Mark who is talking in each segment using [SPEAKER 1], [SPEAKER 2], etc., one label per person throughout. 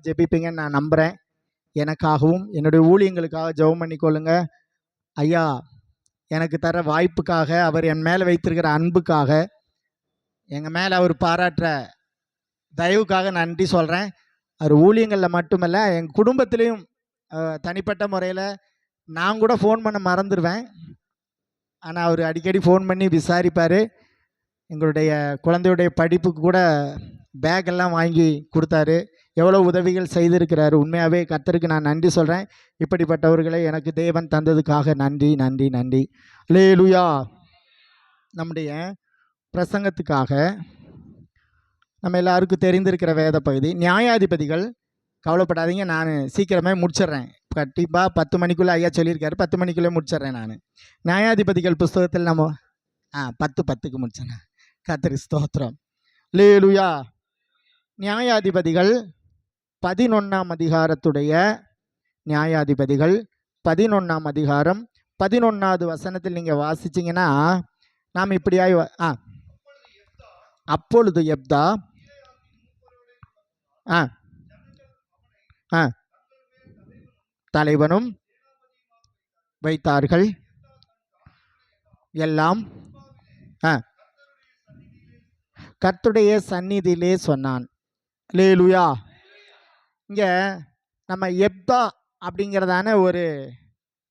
[SPEAKER 1] ஜெபிப்பீங்கன்னு நான் நம்புகிறேன். எனக்காகவும் என்னுடைய ஊழியங்களுக்காக ஜெபம் பண்ணிக்கொள்ளுங்க. ஐயா எனக்கு தர வாய்ப்புக்காக, அவர் என் மேலே வைத்திருக்கிற அன்புக்காக, எங்கள் மேலே அவர் பாராட்டுற தயவுக்காக நன்றி சொல்கிறேன். அவர் ஊழியங்களில் மட்டுமல்ல, எங்கள் குடும்பத்திலையும் தனிப்பட்ட முறையில் நான் கூட ஃபோன் பண்ண மறந்துடுவேன். ஆனால் அவர் அடிக்கடி ஃபோன் பண்ணி விசாரிப்பார். எங்களுடைய குழந்தையுடைய படிப்புக்கு கூட பேக் எல்லாம் வாங்கி கொடுத்தாரு. எவ்வளோ உதவிகள் செய்திருக்கிறாரு. உண்மையாகவே கர்த்தருக்கு நான் நன்றி சொல்கிறேன். இப்படிப்பட்டவர்களை எனக்கு தேவன் தந்ததுக்காக நன்றி நன்றி நன்றி. அல்லேலூயா. நம்முடைய பிரசங்கத்துக்காக நம்ம எல்லாருக்கும் தெரிந்திருக்கிற வேத பகுதி நியாயாதிபதிகள். கவலைப்படாதீங்க, நான் சீக்கிரமே முடிச்சிட்றேன். கண்டிப்பாக 10 மணிக்குள்ளே ஐயா சொல்லியிருக்காரு, 10 மணிக்குள்ளே முடிச்சிட்றேன். நான் நியாயாதிபதிகள் புஸ்தகத்தில் நம்ம 10:10க்கு முடிச்சேன். கர்த்தருக்கு ஸ்தோத்திரம். அல்லேலூயா. நியாயாதிபதிகள் 11ஆம் அதிகாரத்துடைய நியாயாதிபதிகள் 11ஆம் அதிகாரம் 11வது வசனத்தில் நீங்கள் வாசிச்சிங்கன்னா நாம் இப்படியாய் அப்பொழுது எப்தா தலைவனும் வைத்தார்கள். எல்லாம் கர்த்தருடைய சந்நிதியிலே சொன்னான். அல்லேலூயா. இங்கே நம்ம எப்தா அப்படிங்கிறதான ஒரு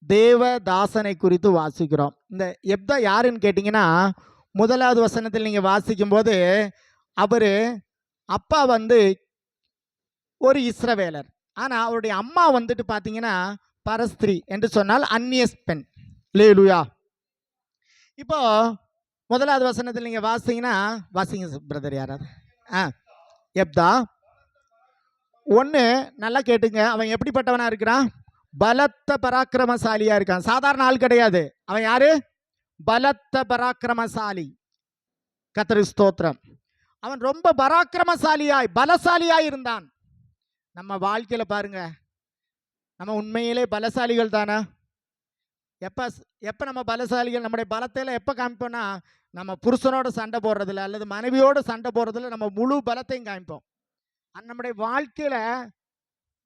[SPEAKER 1] தேவதாசனை குறித்து வாசிக்கிறோம். இந்த எப்தா யாருன்னு கேட்டிங்கன்னா, 1வது வசனத்தில் நீங்கள் வாசிக்கும்போது அவர் அப்பா ஒரு இஸ்ரவேலர். ஆனால் அவருடைய அம்மா பார்த்தீங்கன்னா பரஸ்திரி என்று சொன்னால் அந்நிய பெண். அல்லேலூயா. இப்போ 1வது வசனத்தில் நீங்கள் வாசிங்க பிரதர் யாராவது. எப்தா ஒன்று நல்லா கேட்டுங்க. அவன் எப்படிப்பட்டவனா இருக்கிறான்? பலத்த பராக்கிரமசாலியா இருக்கான். சாதாரண ஆள் கிடையாது. அவன் யாரு? பலத்த பராக்கிரமசாலி. கர்த்தருக்கு ஸ்தோத்திரம். அவன் ரொம்ப பலசாலியாய் இருந்தான். நம்ம வாழ்க்கையில் பாருங்க, நம்ம உண்மையிலே பலசாலிகள் தானே? எப்போ நம்ம பலசாலிகள்? நம்முடைய பலத்தையில் எப்போ காமிப்போம்னா, நம்ம புருஷனோட சண்டை போடுறதில்ல அல்லது மனைவியோடு சண்டை போடுறதில்ல நம்ம முழு பலத்தையும் காமிப்போம். நம்முடைய வாழ்க்கையில்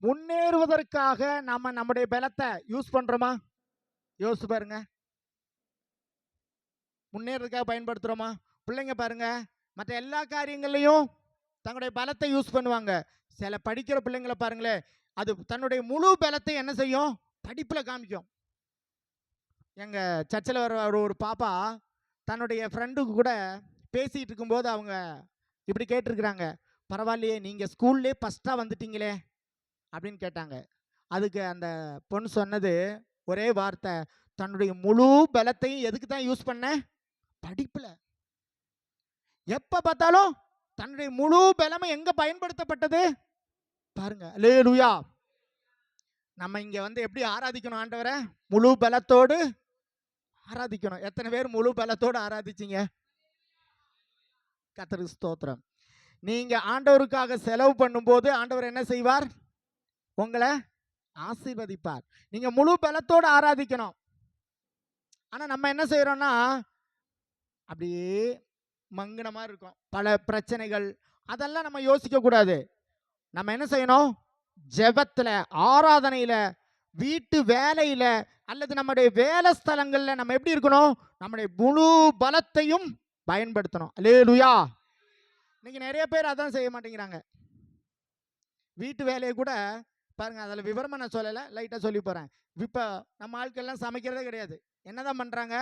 [SPEAKER 1] முன்னேறுவதற்காக நம்ம நம்முடைய பலத்தை யூஸ் பண்ணுறோமா? யோசிச்சு பாருங்க. முன்னேறதுக்காக பயன்படுத்துகிறோமா? பிள்ளைங்க பாருங்க, மற்ற எல்லா காரியங்கள்லையும் தங்களுடைய பலத்தை யூஸ் பண்ணுவாங்க. சில படிக்கிற பிள்ளைங்களை பாருங்களேன், அது தன்னுடைய முழு பலத்தை என்ன செய்யும்? படிப்பில் காமிக்கும். எங்கள் சர்ச்சில் வர ஒரு பாப்பா தன்னுடைய ஃப்ரெண்டுக்கு கூட பேசிகிட்டு இருக்கும்போது அவங்க இப்படி கேட்டிருக்கிறாங்க, பரவாயில்லையே நீங்கள் ஸ்கூல்லே ஃபஸ்ட்டாக வந்துட்டீங்களே அப்படின்னு கேட்டாங்க. அதுக்கு அந்த பொண்ணு சொன்னது ஒரே வார்த்தை, தன்னுடைய முழு பலத்தையும் எதுக்கு தான் யூஸ் பண்ண? படிப்பில். எப்போ பார்த்தாலும் தன்னுடைய முழு பலமும் எங்கே பயன்படுத்தப்பட்டது பாருங்க. அல்லேலூயா. நம்ம இங்கே எப்படி ஆராதிக்கணும்? ஆண்டவரை முழு பலத்தோடு ஆராதிக்கணும். எத்தனை பேர் முழு பலத்தோடு ஆராதிச்சிங்க? கர்த்தருக்கு ஸ்தோத்திரம். நீங்கள் ஆண்டவருக்காக செலவு பண்ணும்போது ஆண்டவர் என்ன செய்வார்? உங்களை ஆசீர்வதிப்பார். நீங்கள் முழு பலத்தோடு ஆராதிக்கணும். ஆனால் நம்ம என்ன செய்கிறோன்னா, அப்படியே மங்கின மாதிரி இருக்கும். பல பிரச்சனைகள் அதெல்லாம் நம்ம யோசிக்கக்கூடாது. நம்ம என்ன செய்யணும்? ஜெபத்தில், ஆராதனையில், வீட்டு வேலையில் அல்லது நம்முடைய வேலை ஸ்தலங்களில் நம்ம எப்படி இருக்கணும்? நம்முடைய முழு பலத்தையும் பயன்படுத்தணும். அல்லேலூயா. இன்னைக்கு நிறைய பேர் அதான் செய்ய மாட்டேங்கிறாங்க. வீட்டு வேலையை கூட பாருங்க, அதில் விவரமாக நான் சொல்லலை, லைட்டாக சொல்லி போகிறேன். இப்போ நம்ம ஆட்கள்லாம் சமைக்கிறதே கிடையாது. என்னதான் பண்ணுறாங்க?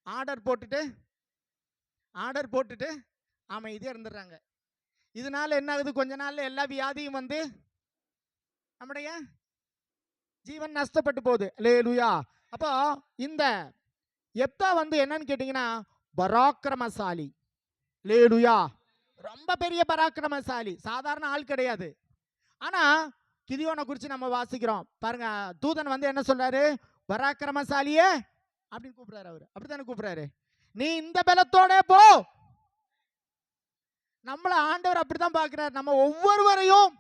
[SPEAKER 1] ஆர்டர் போட்டுட்டு அமைதியாக இருந்துடுறாங்க. இதனால என்ன ஆகுது? கொஞ்ச நாள்ல எல்லா வியாதியும் நம்முடைய ஜீவன் நஷ்டப்பட்டு போகுது. அல்லேலூயா. அப்போ இந்த எப்தா என்னன்னு கேட்டீங்கன்னா பராக்கிரமசாலி. அல்லேலூயா. ரொம்ப பெரிய பராக்கிரமசாலி, சாதாரண ஆள் கிடையாது. ஆனா கிதியோனை குறித்து நம்ம வாசிக்கிறோம் பாருங்க. தூதன் என்ன சொல்றாரு? பராக்கிரமசாலியே அப்படின்னு கூப்பிடுறாரு. அவரு அப்படித்தானே கூப்பிடுறாரு. நீ இந்த பலத்தோட போ. நம்மள ஆண்டவர் அப்படித்தான் பார்க்கிறார். நம்ம ஒவ்வொருவரையும்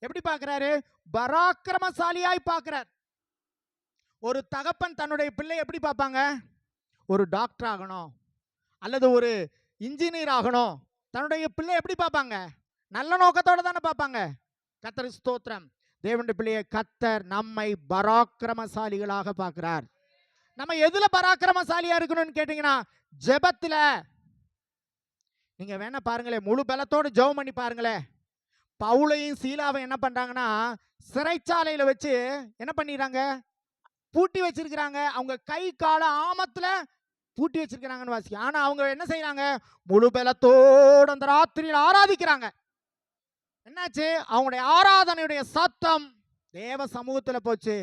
[SPEAKER 1] எப்படி பார்க்கிறாரு? பராக்கிரமசாலியாய் பார்க்கிறார். ஒரு தகப்பன் தன்னுடைய பிள்ளை எப்படி பார்ப்பாங்க? ஒரு டாக்டர் ஆகணும் அல்லது ஒரு இன்ஜினியர் ஆகணும். தன்னுடைய பிள்ளை எப்படி பார்ப்பாங்க? நல்ல நோக்கத்தோட தானே பார்ப்பாங்க. கர்த்தருக்கு ஸ்தோத்திரம். தேவனுடைய பிள்ளையை கர்த்தர் நம்மை பராக்கிரமசாலிகளாக பார்க்கிறார். நம்ம எதுல பராக்கிரமசாலியா இருக்கணும்னு கேட்டீங்கன்னா, ஜெபத்துல. நீங்க வேணா பாருங்களேன், முழு பலத்தோடு ஜெபம் பண்ணி பாருங்களேன். பவுலையும் சீலாவை என்ன பண்றாங்கன்னா, சிறைச்சாலையில வச்சு என்ன பண்ணிடுறாங்க, பூட்டி வச்சிருக்கிறாங்க. அவங்க கை கால ஆமத்துல பூட்டி வச்சிருக்கிறாங்கன்னு வாசிக்க. ஆனா அவங்க என்ன செய்யறாங்க, முழு பலத்தோடு அந்த ராத்திரியில் ஆராதிக்கிறாங்க. என்னாச்சு, அவங்களுடைய ஆராதனையுடைய சத்தம் தேவ சமூகத்துல போச்சு.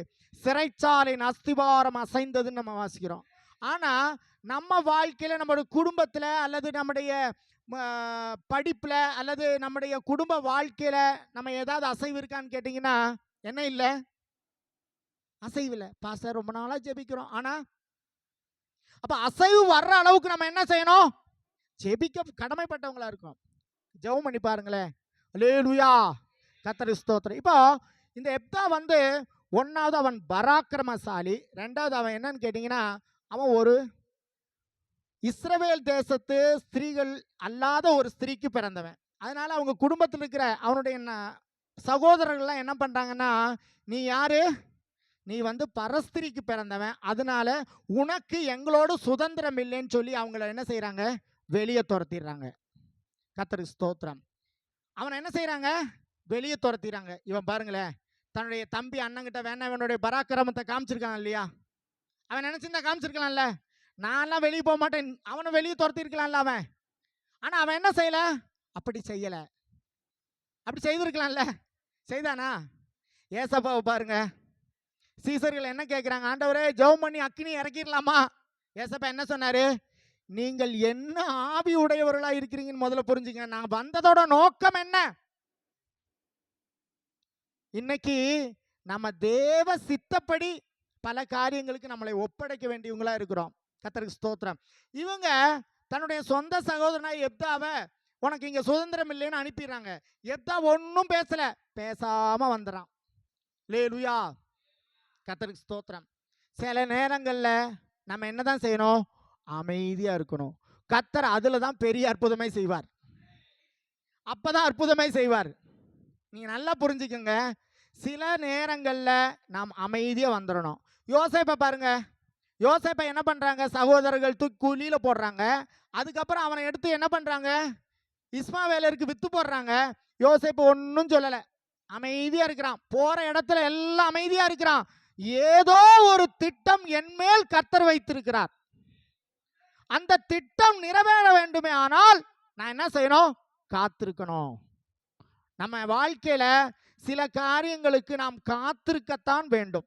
[SPEAKER 1] சிறைச்சாலையின் அஸ்திவாரம் அசைந்ததுன்னு நம்ம வாசிக்கிறோம். ஆனா நம்ம வாழ்க்கையில, நம்மளுடைய குடும்பத்துல, அல்லது நம்முடைய படிப்புல, அல்லது நம்முடைய குடும்ப வாழ்க்கையில நம்ம ஏதாவது அசைவு இருக்கான்னு கேட்டீங்கன்னா என்ன இல்லை, அசைவு இல்லை. பாஸ்டர் ரொம்ப நாளா ஜெபிக்கிறோம். ஆனா அப்ப அசைவு வர்ற அளவுக்கு நம்ம என்ன செய்யணும், ஜெபிக்க கடமைப்பட்டவங்களா இருக்கோம். ஜெபம் பண்ணி பாருங்களேன். அல்லேலூயா, கர்த்தருக்கு ஸ்தோத்திரம். இப்போ இந்த எப்தா வந்து ஒன்னாவது அவன் பராக்கிரமசாலி, ரெண்டாவது அவன் என்னன்னு கேட்டீங்கன்னா, அவன் ஒரு இஸ்ரவேல் தேசத்து ஸ்திரீகள் அல்லாத ஒரு ஸ்திரீக்கு பிறந்தவன். அதனால அவங்க குடும்பத்தில் இருக்கிற அவனுடைய சகோதரர்கள்லாம் என்ன பண்றாங்கன்னா, நீ யாரு, நீ வந்து பரஸ்திரிக்கு பிறந்தவன், அதனால உனக்கு எங்களோட சுதந்திரம் இல்லைன்னு சொல்லி அவங்கள என்ன செய்யறாங்க, வெளியே துரத்திடுறாங்க. கர்த்தருக்கு ஸ்தோத்திரம். அவனை என்ன செய்யறாங்க, வெளியே துரத்திடுறாங்க. இவன் பாருங்களேன், தன்னுடைய தம்பி அண்ணங்கிட்ட வேணா இவனுடைய பராக்கிரமத்தை காமிச்சிருக்கான் இல்லையா. அவன் நினைச்சிருந்தா காமிச்சிருக்கலாம்ல, நான்லாம் வெளியே போக மாட்டேன், அவனை வெளியே துரத்திருக்கலாம்ல அவன். ஆனா அவன் என்ன செய்யல, அப்படி செய்யல. அப்படி செய்திருக்கலாம்ல, செய்தானா? ஏசப்பாவை பாருங்க, சீசர்கள் என்ன கேட்கிறாங்க, ஆண்டவரே ஜெபம் பண்ணி அக்கினி இறக்கிடலாமா? ஏசப்பா என்ன சொன்னாரு, நீங்கள் என்ன ஆவி உடையவர்களா இருக்கிறீங்கன்னு முதல்ல புரிஞ்சுங்க. நான் வந்ததோட நோக்கம் என்ன? இன்னைக்கு நம்ம தேவ சித்தப்படி பல காரியங்களுக்கு நம்மளை ஒப்படைக்க வேண்டியவங்களா இருக்கிறோம். கர்த்தருக்கு ஸ்தோத்திரம். இவங்க தன்னுடைய சொந்த சகோதரனாய் எப்தாவை உனக்கு இங்க சுதந்திரம் இல்லைன்னு அனுப்பிடுறாங்க. எப்தா ஒன்னும் பேசல, பேசாம வந்துறான். அல்லேலூயா, கர்த்தருக்கு ஸ்தோத்திரம். சில நேரங்கள்ல நம்ம என்னதான் செய்யணும், அமைதியா இருக்கணும். கர்த்தர் அதுல தான் பெரிய அற்புதமே செய்வார். அப்பதான் அற்புதமே செய்வார். நீங்க நல்லா புரிஞ்சுக்கோங்க. சில நேரங்கள்ல நாம் அமைதியா வந்துடணும். யோசேப்பை பாருங்க, யோசேப்பை என்ன பண்றாங்க, சகோதரர்கள் தூக்கி கூலியில போடுறாங்க. அதுக்கப்புறம் அவனை எடுத்து என்ன பண்றாங்க, இஸ்மாவேலருக்கு வித்து போடுறாங்க. யோசேப்பு ஒன்னும் சொல்லல, அமைதியா இருக்கிறான். போற இடத்துல எல்லாம் அமைதியா இருக்கிறான். ஏதோ ஒரு திட்டம் என் மேல் கர்த்தர் வைத்திருக்கிறார். அந்த திட்டம் நிறைவேற வேண்டுமே ஆனால் நான் என்ன செய்யணும், காத்திருக்கணும். நம்ம வாழ்க்கையில சில காரியங்களுக்கு நாம் காத்திருக்கத்தான் வேண்டும்.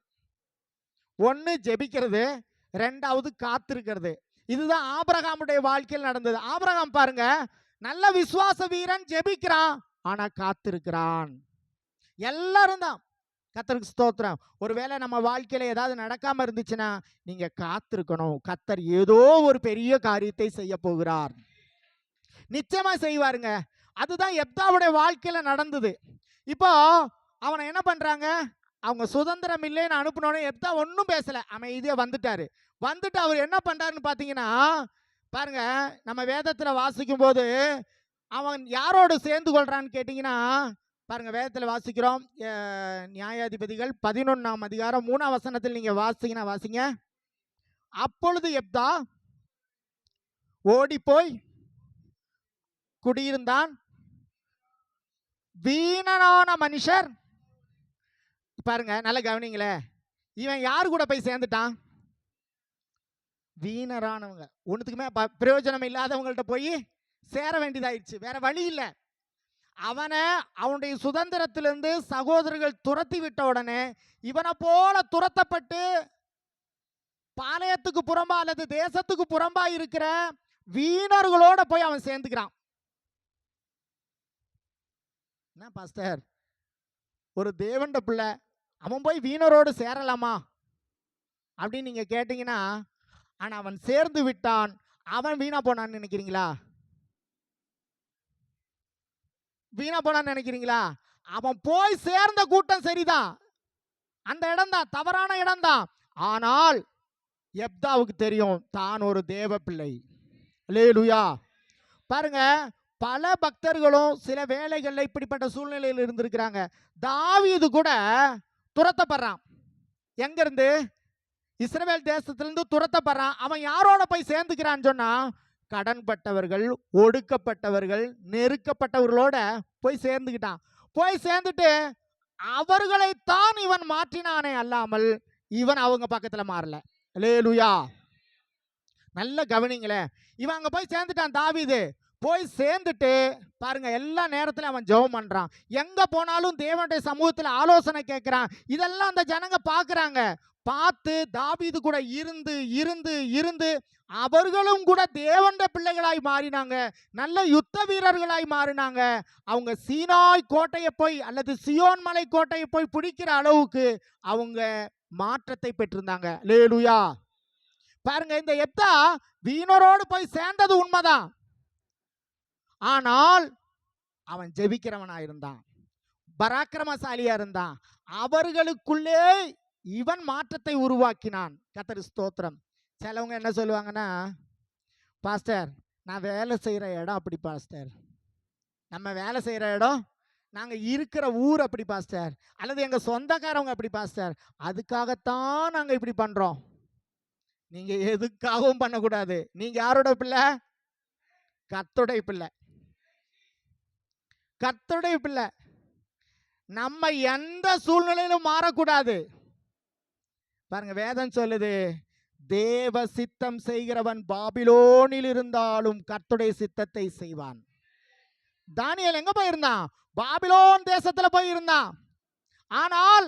[SPEAKER 1] ஒன்னு ஜெபிக்கிறது, ரெண்டாவது காத்திருக்கிறது. இதுதான் ஆபிரகாமுடைய வாழ்க்கையில் நடந்தது. ஆபிரகாம் பாருங்க, நல்ல விசுவாச வீரன், ஜெபிக்கிறான், ஆனா காத்திருக்கிறான். எல்லாரும் தான். கர்த்தருக்கு ஸ்தோத்திரம். ஒருவேளை நம்ம வாழ்க்கையில ஏதாவது நடக்காம இருந்துச்சுன்னா நீங்க காத்திருக்கணும். கர்த்தர் ஏதோ ஒரு பெரிய காரியத்தை செய்ய போகிறார், நிச்சயமா செய்வாருங்க. அதுதான் எப்தாவுடைய வாழ்க்கையில நடந்தது. இப்போ அவனை என்ன பண்றாங்க, அவங்க சுதந்திரம் இல்லைன்னு அனுப்பினோட எப்தா ஒன்னும் பேசல, அமைதியா வந்துட்டாரு. வந்துட்டு அவர் என்ன பண்றாருன்னு பாத்தீங்கன்னா, பாருங்க, நம்ம வேதத்துல வாசிக்கும் போது அவன் யாரோடு சேர்ந்து கொள்றான்னு கேட்டீங்கன்னா, பாருங்க வேதத்துல வாசிக்கிறோம், நியாயாதிபதிகள் 11ஆம் அதிகாரம் 3ஆம் வசனத்தில் நீங்க வாசிங்கன்னா வாசிங்க. அப்பொழுது எப்தா ஓடி போய் குடியிருந்தான். வீணனான மனுஷர், பாருங்க நல்ல கவனிங்களே, இவன் யாரு கூட போய் சேர்ந்துட்டான், வீணரானவங்க, ஒண்ணுத்துக்குமே பிரயோஜனம் இல்லாதவங்கள்ட்ட போய் சேர வேண்டியதாயிடுச்சு. வேற வழி இல்லை. அவனை அவனுடைய சுதந்திரத்திலிருந்து சகோதரர்கள் துரத்தி விட்ட உடனே இவனை போல துரத்தப்பட்டு பாளையத்துக்கு புறம்பா அல்லது தேசத்துக்கு புறம்பா இருக்கிற வீணர்களோட போய் அவன் சேர்ந்துக்கிறான். என்ன பாஸ்டர், ஒரு தேவண்ட பிள்ளை அவன் போய் வீணரோடு சேரலாமா அப்படின்னு நீங்க கேட்டீங்கன்னா, ஆனா அவன் சேர்ந்து விட்டான். அவன் வீணா போனான்னு நினைக்கிறீங்களா? வீணா போனான்னு நினைக்கிறீங்களா? அவன் போய் சேர்ந்த கூட்டம் சரிதான், அந்த இடம் தான் தவறான இடம் தான். ஆனால் எப்தாவுக்கு தெரியும் தான் ஒரு தேவ பிள்ளை. அல்லேலூயா. பாருங்க, பல பக்தர்களும் சில வேளைகள்ல இப்படிப்பட்ட சூழ்நிலையில் இருந்திருக்கிறாங்க. தாவீது கூட துரத்தப்படுறான். எங்க இருந்து? இஸ்ரவேல் தேசத்திலிருந்து துரத்தப்படுறான். அவன் யாரோட போய் சேர்ந்துக்கிறான்னு சொன்னா, கடன்பட்டவர்கள், ஒடுக்கப்பட்டவர்கள், நெருக்கப்பட்டவர்களோட போய் சேர்ந்துக்கிட்டான். போய் சேர்ந்துட்டு அவர்களைத்தான் இவன் மாற்றினானே அல்லாமல் இவன் அவங்க பக்கத்துல மாறல. அல்லேலூயா. நல்ல கவனிங்களே. இவன் அங்க போய் சேர்ந்துட்டான். தாவீது போய் சேர்ந்துட்டு பாருங்க, எல்லா நேரத்திலும் அவன் ஜெபம் பண்றான். எங்க போனாலும் தேவனுடைய சமூகத்தில் ஆலோசனை கேட்கிறான். இதெல்லாம் அந்த ஜனங்க பார்க்கறாங்க. பார்த்து தாவீது கூட இருந்து இருந்து இருந்து அவர்களும் கூட தேவனுடைய பிள்ளைகளாய் மாறினாங்க. நல்ல யுத்த வீரர்களாய் மாறினாங்க. அவங்க சீனாய் கோட்டையை போய் அல்லது சியோன் மலை கோட்டையை போய் பிடிக்கிற அளவுக்கு அவங்க மாற்றத்தை பெற்றிருந்தாங்க. அல்லேலூயா. பாருங்க, இந்த எப்தா வீணரோடு போய் சேர்ந்தது உண்மைதான். ஆனால் அவன் ஜெபிக்கிறவனா இருந்தான், பராக்கிரமசாலியா இருந்தான். அவர்களுக்குள்ளே இவன் மாற்றத்தை உருவாக்கினான். கர்த்தருக்கு ஸ்தோத்திரம். சிலவங்க என்ன சொல்லுவாங்கன்னா, பாஸ்டர் நான் வேலை செய்கிற இடம் அப்படி பாஸ்டர், நம்ம வேலை செய்கிற இடம், நாங்கள் இருக்கிற ஊர் அப்படி பாஸ்டர், அல்லது எங்கள் சொந்தக்காரவங்க அப்படி பாஸ்டர், அதுக்காகத்தான் நாங்கள் இப்படி பண்ணுறோம். நீங்கள் எதுக்காகவும் பண்ணக்கூடாது. நீங்கள் யாரோட பிள்ளை? கர்த்தருடைய பிள்ளை. கர்த்தருடைய பிள்ளை. நம்ம எந்த சூழ்நிலையிலும் மாறக்கூடாது. பாருங்க, வேதம் சொல்லுது, தேவ சித்தம் செய்கிறவன் பாபிலோனில் இருந்தாலும் கர்த்தருடைய சித்தத்தை செய்வான். தானியேல் எங்க போயிருந்தான்? பாபிலோன் தேசத்துல போயிருந்தான். ஆனால்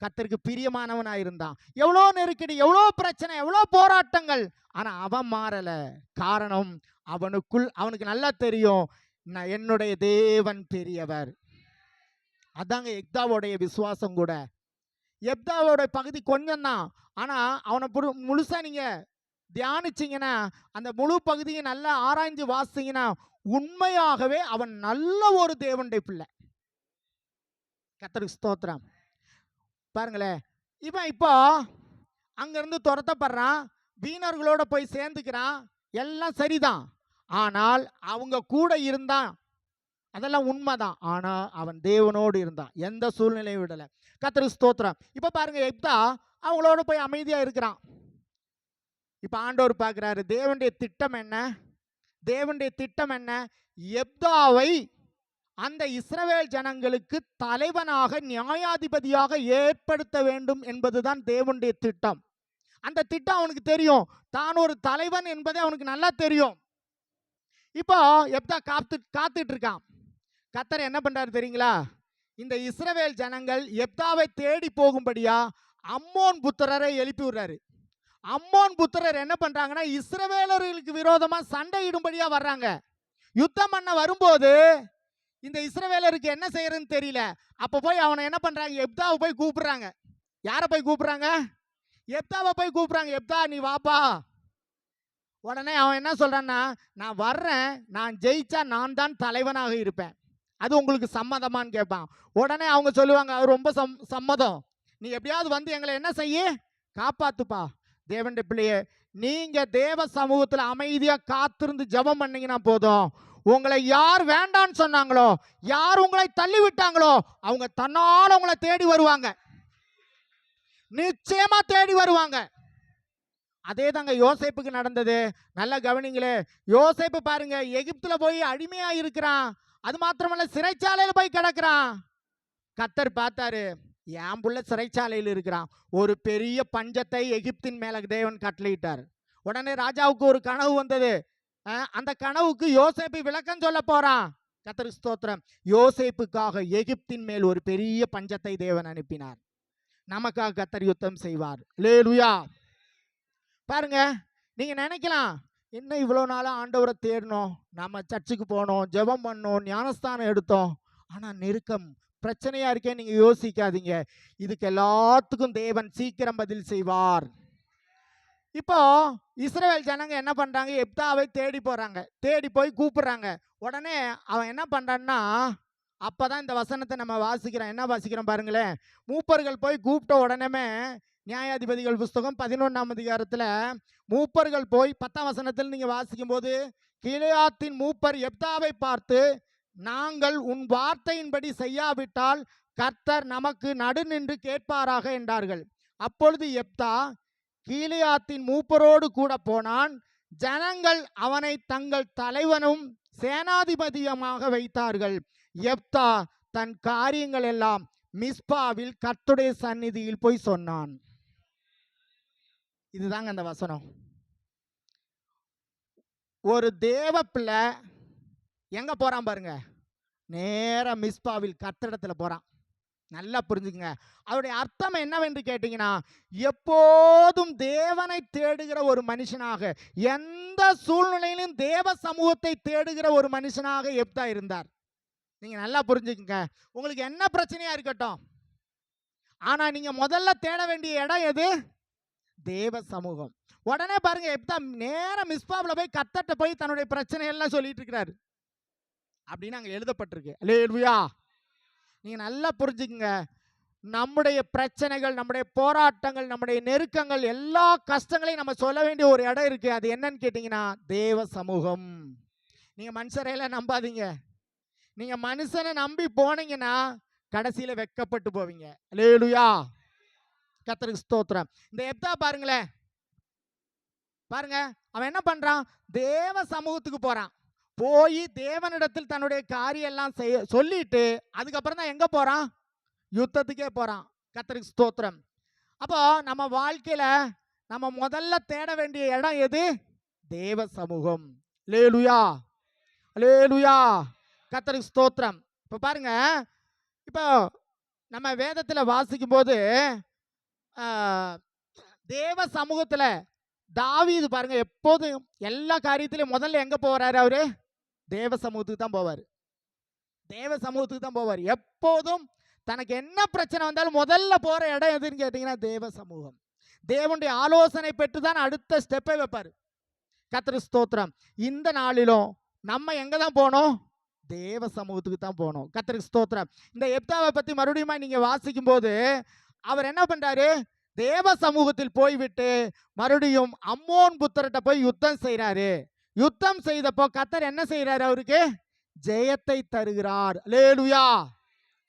[SPEAKER 1] கர்த்தருக்கு பிரியமானவனா இருந்தான். எவ்வளோ நெருக்கடி, எவ்வளோ பிரச்சனை, எவ்வளோ போராட்டங்கள், ஆனா அவன் மாறல. காரணம், அவனுக்கு நல்லா தெரியும், என்னுடைய தேவன் பெரியவர். அதாங்க எப்தாவோடைய விசுவாசம் கூட. எப்தாவோட பகுதி கொஞ்சம் தான், ஆனா அவனை முழுசா நீங்க தியானிச்சீங்கன்னா, அந்த முழு பகுதியை நல்லா ஆராய்ஞ்சு வாசிங்கன்னா, உண்மையாகவே அவன் நல்ல ஒரு தேவனுடைய பிள்ளை. கர்த்தருக்கு ஸ்தோத்திரம். பாருங்களேன், இவன் இப்போ அங்கிருந்து துரத்தப்படுறான், வீணர்களோட போய் சேர்ந்துக்கிறான், எல்லாம் சரிதான். ஆனால் அவங்க கூட இருந்தான், அதெல்லாம் உண்மைதான். ஆனா அவன் தேவனோடு இருந்தான், எந்த சூழ்நிலையும் விடல. கர்த்தருக்கு ஸ்தோத்திரம். இப்ப பாருங்க, எப்தா அவங்களோட போய் அமைதியா இருக்கிறான். இப்ப ஆண்டவர் பார்க்கிறாரு, தேவனுடைய திட்டம் என்ன? தேவனுடைய திட்டம் என்ன? எப்தாவை அந்த இஸ்ரவேல் ஜனங்களுக்கு தலைவனாக, நியாயாதிபதியாக ஏற்படுத்த வேண்டும் என்பதுதான் தேவனுடைய திட்டம். அந்த திட்டம் அவனுக்கு தெரியும். தான் ஒரு தலைவன் என்பதை அவனுக்கு நல்லா தெரியும். இப்போ எப்தா காத்துட்டு இருக்கான். கர்த்தர் என்ன பண்றாரு தெரியுங்களா? இந்த இஸ்ரவேல் ஜனங்கள் எப்தாவை தேடி போகும்படியா அம்மோன் புத்திரரை எழுப்பி விடுறாரு. அம்மோன் புத்திரர் என்ன பண்றாங்கன்னா, இஸ்ரவேலர்களுக்கு விரோதமா சண்டையிடும்படியா வர்றாங்க. யுத்தம் பண்ண வரும்போது இந்த இஸ்ரவேலருக்கு என்ன செய்யறதுன்னு தெரியல. அப்ப போய் அவனை என்ன பண்றாங்க? எப்தாவை போய் கூப்பிடுறாங்க. யாரை போய் கூப்பிடுறாங்க? எப்தாவை போய் கூப்பிடுறாங்க. எப்தா நீ வாப்பா. உடனே அவன் என்ன சொல்றான்னா, நான் வர்றேன், நான் ஜெயிச்சா நான் தான் தலைவனாக இருப்பேன், அது உங்களுக்கு சம்மதமான்னு கேட்பான். உடனே அவங்க சொல்லுவாங்க, அது ரொம்ப சம்மதம், நீ எப்படியாவது வந்து எங்களை என்ன செய்ய, காப்பாத்துப்பா. தேவனுடைய பிள்ளையே, நீங்க தேவ சமூகத்தில் அமைதியா காத்திருந்து ஜெபம் பண்ணீங்கன்னா போதும். உங்களை யார் வேண்டான்னு சொன்னாங்களோ, யார் உங்களை தள்ளி விட்டாங்களோ, அவங்க தன்னால உங்களை தேடி வருவாங்க. நிச்சயமா தேடி வருவாங்க. அதே தாங்க யோசேப்புக்கு நடந்தது. நல்ல கவனிங்களே. யோசேப்பு பாருங்க, எகிப்துல போய் அடிமையா இருக்கிறான். அது மாத்திரமல்ல, சிறைச்சாலையில போய் கிடக்குறான். கர்த்தர் பார்த்தாரு, என் புள்ள சிறைச்சாலையில் இருக்கிறான். ஒரு பெரிய பஞ்சத்தை எகிப்தின் மேல தேவன் கட்டளையிட்டார். உடனே ராஜாவுக்கு ஒரு கனவு வந்தது. அந்த கனவுக்கு யோசேப்பு விளக்கம் சொல்ல போறான். கர்த்தருக்கு ஸ்தோத்திரம். யோசேப்புக்காக எகிப்தின் மேல் ஒரு பெரிய பஞ்சத்தை தேவன் அனுப்பினார். நமக்காக கர்த்தர் யுத்தம் செய்வார். அல்லேலூயா. பாருங்க, நீங்க நினைக்கலாம், என்ன இவ்வளவு நாளா ஆண்டவரை தேடணும், நம்ம சர்ச்சுக்கு போனோம், ஜெபம் பண்ணோம், ஞானஸ்தானம் எடுத்தோம், ஆனா நெருக்கம் பிரச்சனையா இருக்கே. நீங்க யோசிக்காதீங்க, இதுக்கு எல்லாத்துக்கும் தேவன் சீக்கிரம் பதில் செய்வார். இப்போ இஸ்ரவேல் ஜனங்க என்ன பண்றாங்க? எப்தாவை தேடி போறாங்க. தேடி போய் கூப்பிடுறாங்க. உடனே அவன் என்ன பண்றான்னா, அப்பதான் இந்த வசனத்தை நம்ம வாசிக்கிறோம். என்ன வாசிக்கிறோம் பாருங்களேன். மூப்பர்கள் போய் கூப்பிட்ட உடனே, நியாயாதிபதிகள் புஸ்தகம் 11ஆம் அதிகாரத்துல மூப்பர்கள் போய் 10ஆம் வசனத்தில் நீங்க வாசிக்கும் போது கீலேயாத்தின் மூப்பர் எப்தாவை பார்த்து, நாங்கள் உன் வார்த்தையின்படி செய்யாவிட்டால் கர்த்தர் நமக்கு நடுநின்று கேட்பாராக என்றார்கள். அப்பொழுது எப்தா கீலேயாத்தின் மூப்பரோடு கூட போனான். ஜனங்கள் அவனை தங்கள் தலைவனும் சேனாதிபதியுமாக வைத்தார்கள். எப்தா தன் காரியங்கள் எல்லாம் மிஸ்பாவில் கர்த்தருடைய சந்நிதியில் போய் சொன்னான். இதுதாங்க அந்த வசனம். ஒரு தேவ பிள்ளை எங்க போறான் பாருங்க, நேரா மிஸ்பாவில் கர்த்தரிடத்துல போறான். நல்லா புரிஞ்சுக்குங்க. அவருடைய அர்த்தம் என்னவென்று கேட்டீங்கன்னா, எப்போதும் தேவனை தேடுகிற ஒரு மனுஷனாக, எந்த சூழ்நிலையிலும் தேவ சமூகத்தை தேடுகிற ஒரு மனுஷனாக எப்தா இருந்தார். நீங்க நல்லா புரிஞ்சுக்குங்க. உங்களுக்கு என்ன பிரச்சனையா இருக்கட்டும், ஆனா நீங்க முதல்ல தேட வேண்டிய இடம் எது? தேவ சமூகம். உடனே பாருங்க, எப்தா நேரம் மிஸ்பாவில் போய் கர்த்தர்ட்ட போய் தன்னுடைய பிரச்சனை எல்லாம் சொல்லிட்டு இருக்கிறாரு அப்படின்னு அங்க எழுதப்பட்டிருக்கு. அல்லேலூயா. நீங்க நல்லா புரிஞ்சுக்குங்க. நம்முடைய பிரச்சனைகள், நம்முடைய போராட்டங்கள், நம்முடைய நெருக்கங்கள், எல்லா கஷ்டங்களையும் நம்ம சொல்ல வேண்டிய ஒரு இடம் இருக்கு. அது என்னன்னு கேட்டீங்கன்னா தேவ சமூகம். நீங்க மனுஷரையெல்லாம் நம்பாதீங்க. நீங்க மனுஷனை நம்பி போனீங்கன்னா கடைசியில வெட்கப்பட்டு போவீங்க. அல்லேலூயா. கர்த்தருக்கு ஸ்தோத்திரம். இந்த எப்தா பாருங்களேன், பாருங்க, அவன் என்ன பண்றான்? தேவ சமூகத்துக்கு போறான். போய் தேவனிடத்தில் தன்னுடைய காரியம் எல்லாம் சொல்லிட்டு அதுக்கப்புறம் தான் எங்க போறான்? யுத்தத்துக்கே போறான். கர்த்தருக்கு ஸ்தோத்திரம். அப்போ நம்ம வாழ்க்கையில நம்ம முதல்ல தேட வேண்டிய இடம் எது? தேவ சமூகம். அல்லேலூயா, அல்லேலூயா. கர்த்தருக்கு ஸ்தோத்திரம். இப்போ பாருங்க, இப்போ நம்ம வேதத்துல வாசிக்கும் போது தேவ சமூகத்துல தாவீது பாருங்க, எப்போதும் எல்லா காரியத்திலும் முதல்ல எங்க போறாரு? அவரு தேவ சமூகத்துக்கு தான் போவார். தேவ சமூகத்துக்கு தான் போவார். எப்போதும் தனக்கு என்ன பிரச்சனை வந்தாலும் முதல்ல போற இடம் எதுன்னு கேட்டீங்கன்னா தேவ சமூகம். தேவனுடைய ஆலோசனை பெற்று தான் அடுத்த ஸ்டெப்பை வைப்பார். கர்த்தருக்கு ஸ்தோத்திரம். இந்த நாளிலும் நம்ம எங்க தான் போனோம்? தேவ சமூகத்துக்கு தான் போனோம். கர்த்தருக்கு ஸ்தோத்திரம். இந்த எப்தாவை பத்தி மறுபடியும் நீங்க வாசிக்கும் போது அவர் என்ன பண்றாரு? தேவ சமூகத்தில் போய்விட்டு மறுபடியும் அம்மோன் புத்திரட்ட போய் யுத்தம் செய்யறாரு. யுத்தம் செய்தப்போ கர்த்தர் என்ன செய்யறாரு? அவருக்கு ஜெயத்தை தருகிறார். அல்லேலூயா,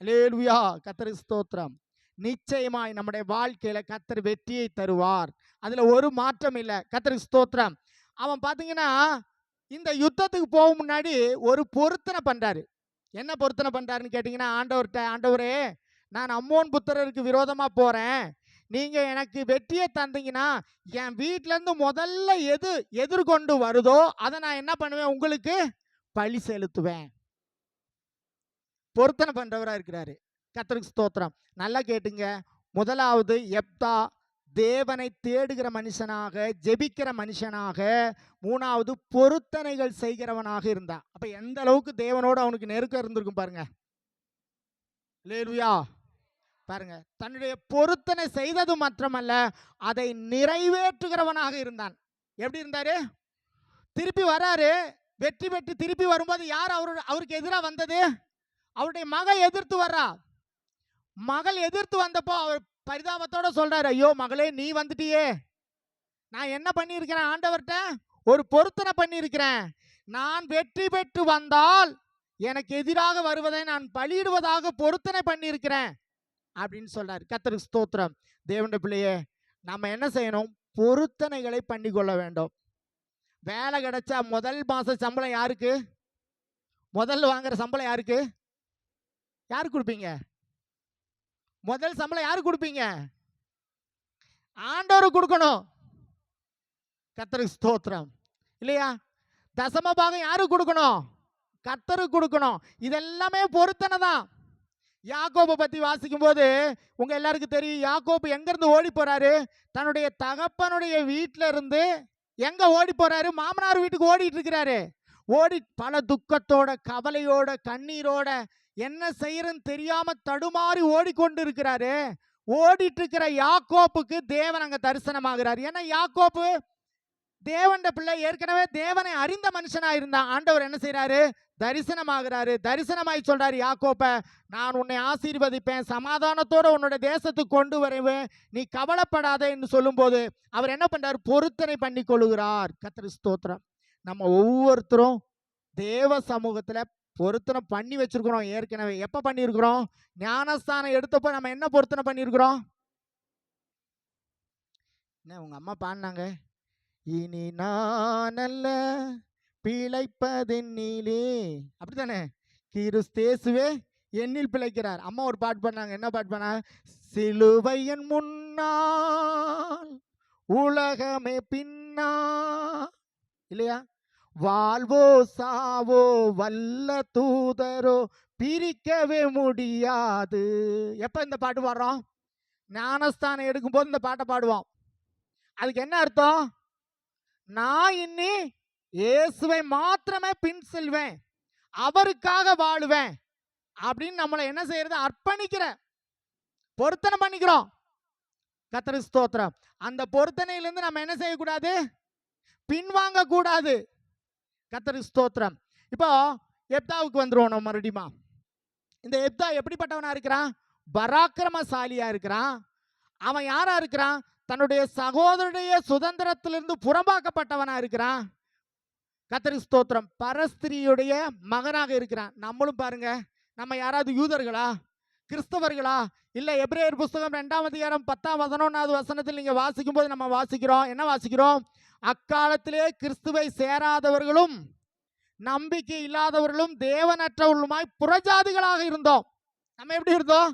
[SPEAKER 1] அல்லேலூயா. கர்த்தருக்கு ஸ்தோத்திரம். நிச்சயமாய் நம்முடைய வாழ்க்கையில கர்த்தர் வெற்றியை தருவார். அதுல ஒரு மாற்றம் இல்லை. கர்த்தருக்கு ஸ்தோத்திரம். அவன் பாத்தீங்கன்னா இந்த யுத்தத்துக்கு போக முன்னாடி ஒரு பொருத்தனை பண்றாரு. என்ன பொருத்தனை பண்றாருன்னு கேட்டீங்கன்னா, ஆண்டவர்கிட்ட, ஆண்டவரே, நான் அம்மோன் புத்திரருக்கு விரோதமா போறேன், நீங்க எனக்கு வெற்றியை தந்தீங்கன்னா என் வீட்டுல இருந்து முதல்ல எது எதிர்கொண்டு வருதோ அதை நான் என்ன பண்ணுவேன்? உங்களுக்கு பழி செலுத்துவேன். பொருத்தனை பண்றவரா இருக்கிறாரு. கர்த்தருக்கு ஸ்தோத்திரம். நல்லா கேட்டுங்க. முதலாவது எப்தா தேவனை தேடுகிற மனுஷனாக, ஜெபிக்கிற மனுஷனாக, மூணாவது பொருத்தனைகள் செய்கிறவனாக இருந்தான். அப்ப எந்த அளவுக்கு தேவனோடு அவனுக்கு நெருக்கம் இருந்திருக்கும் பாருங்க. அல்லேலூயா. பாருங்க, தன்னுடைய பொருத்தனை செய்தது மாத்திரமல்ல, அதை நிறைவேற்றுகிறவனாக இருந்தான். எப்படி இருந்தாரு? திருப்பி வராரு, வெற்றி பெற்று திருப்பி வரும்போது யார் அவருக்கு எதிராக வந்தது? அவருடைய மகள் எதிர்த்து வர்றா. மகள் எதிர்த்து வந்தப்போ அவர் பரிதாபத்தோட சொல்றாரு, ஐயோ மகளே, நீ வந்துட்டியே, நான் என்ன பண்ணியிருக்கிறேன்? ஆண்டவர்கிட்ட ஒரு பொருத்தனை பண்ணியிருக்கிறேன். நான் வெற்றி பெற்று வந்தால் எனக்கு எதிராக வருவதை நான் பலியிடுவதாக பொருத்தனை பண்ணியிருக்கிறேன் அப்படின்னு சொல்றாரு. கர்த்தருக்கு ஸ்தோத்திரம். தேவனுடைய பிள்ளையே, நம்ம என்ன செய்யணும்? பொருத்தனைகளை பண்ணி கொள்ள வேண்டும். வேலை கிடைச்சா முதல் மாச சம்பளம் யாருக்கு? முதல்ல வாங்குற சம்பளம் யாருக்கு? யாரு கொடுப்பீங்க? முதல் சம்பளம் யாரு கொடுப்பீங்க? ஆண்டவருக்கு கொடுக்கணும். கர்த்தருக்கு ஸ்தோத்திரம். இல்லையா? தசம பாகம் யாருக்கு கொடுக்கணும்? கர்த்தருக்கு கொடுக்கணும். இதெல்லாமே பொருத்தனை தான். யாக்கோபை பத்தி வாசிக்கும் போது உங்க எல்லாருக்கும் தெரியும், யாக்கோபு எங்க இருந்து ஓடி போறாரு? தன்னுடைய தகப்பனுடைய வீட்டில இருந்து எங்க ஓடி போறாரு? மாமனார் வீட்டுக்கு ஓடிட்டு இருக்கிறாரு. ஓடி பல துக்கத்தோட, கவலையோட, கண்ணீரோட, என்ன செய்யறன்னு தெரியாம தடுமாறி ஓடிக்கொண்டு இருக்கிறாரு. ஓடிட்டு இருக்கிற யாக்கோப்புக்கு தேவன் அங்க தரிசனமாகிறார். ஏன்னா யாக்கோப்பு தேவனுடைய பிள்ளை, ஏற்கனவே தேவனை அறிந்த மனுஷனா இருந்தான். ஆண்டவர் என்ன செய்யறாரு? தரிசனமாகிறாரு. தரிசனமாய் சொல்றாரு, யாக்கோப்ப, நான் உன்னை ஆசீர்வதிப்பேன், சமாதானத்தோட உன்னோட தேசத்துக்கு கொண்டு வருவேன், நீ கவலைப்படாத என்று சொல்லும் போது அவர் என்ன பண்றாரு? பொருத்தனை பண்ணி கொள்ளுகிறார். கர்த்தருக்கு ஸ்தோத்திரம். நம்ம ஒவ்வொருத்தரும் தேவ சமூகத்துல பொருத்தனை பண்ணி வச்சிருக்கிறோம். ஏற்கனவே எப்ப பண்ணியிருக்கிறோம்? ஞானஸ்தானம் எடுத்தப்போ நம்ம என்ன பொருத்தனை பண்ணியிருக்கிறோம்? என்ன உங்க அம்மா பாடினாங்க, இனி நான் அல்ல பிழைப்பதென்னிலே, அப்படித்தானே? கிறிஸ்தேசுவே என்னில் பிழைக்கிறார். அம்மா ஒரு பாட்டு பண்ணாங்க. என்ன பாட்டு பண்ணாங்க? சிலுவையின் முன்னால் உலகமே பின்னா, இல்லையா? வாழ்வோ சாவோ வல்ல தூதரோ பிரிக்கவே முடியாது. எப்ப இந்த பாட்டு பாடுறோம்? ஞானஸ்தானம் எடுக்கும்போது இந்த பாட்டை பாடுவோம். அதுக்கு என்ன அர்த்தம்? நான் இன்னி இயேசுவை மாத்திரமே பின் செல்வேன், அவருக்காக வாழுவேன் அப்படின்னு நம்மளை என்ன செய்யறது? அர்ப்பணிக்கிற பொருத்தனை பண்ணிக்கிறோம். கர்த்தருக்கு ஸ்தோத்திரம். அந்த பொருத்தனையிலிருந்து நம்ம என்ன செய்யக்கூடாது? பின்வாங்க கூடாது. கர்த்தருக்கு ஸ்தோத்திரம். இப்போ எப்தாவுக்கு வந்துருவோம் நம்ம மறுபடியும். இந்த எப்தா எப்படிப்பட்டவனா இருக்கிறான்? பராக்கிரமசாலியா இருக்கிறான். அவன் யாரா இருக்கிறான்? தன்னுடைய சகோதரனுடைய சுதந்திரத்திலிருந்து புறம்பாக்கப்பட்டவனா இருக்கிறான். கர்த்தருக்கு ஸ்தோத்திரம். பரஸ்திரியுடைய மகனாக இருக்கிறான். நம்மளும் பாருங்க, நம்ம யாராவது யூதர்களா, கிறிஸ்தவர்களா? இல்ல எபிரேயர் புஸ்தகம் 2ஆம் அதிகாரம் 10ஆம் 11வது வசனத்தில் நீங்க வாசிக்கும் போது நம்ம வாசிக்கிறோம், என்ன வாசிக்கிறோம்? அக்காலத்திலே கிறிஸ்துவை சேராதவர்களும் நம்பிக்கை இல்லாதவர்களும் தேவனற்றவர்களுமாய் புறஜாதிகளாக இருந்தோம். நம்ம எப்படி இருந்தோம்?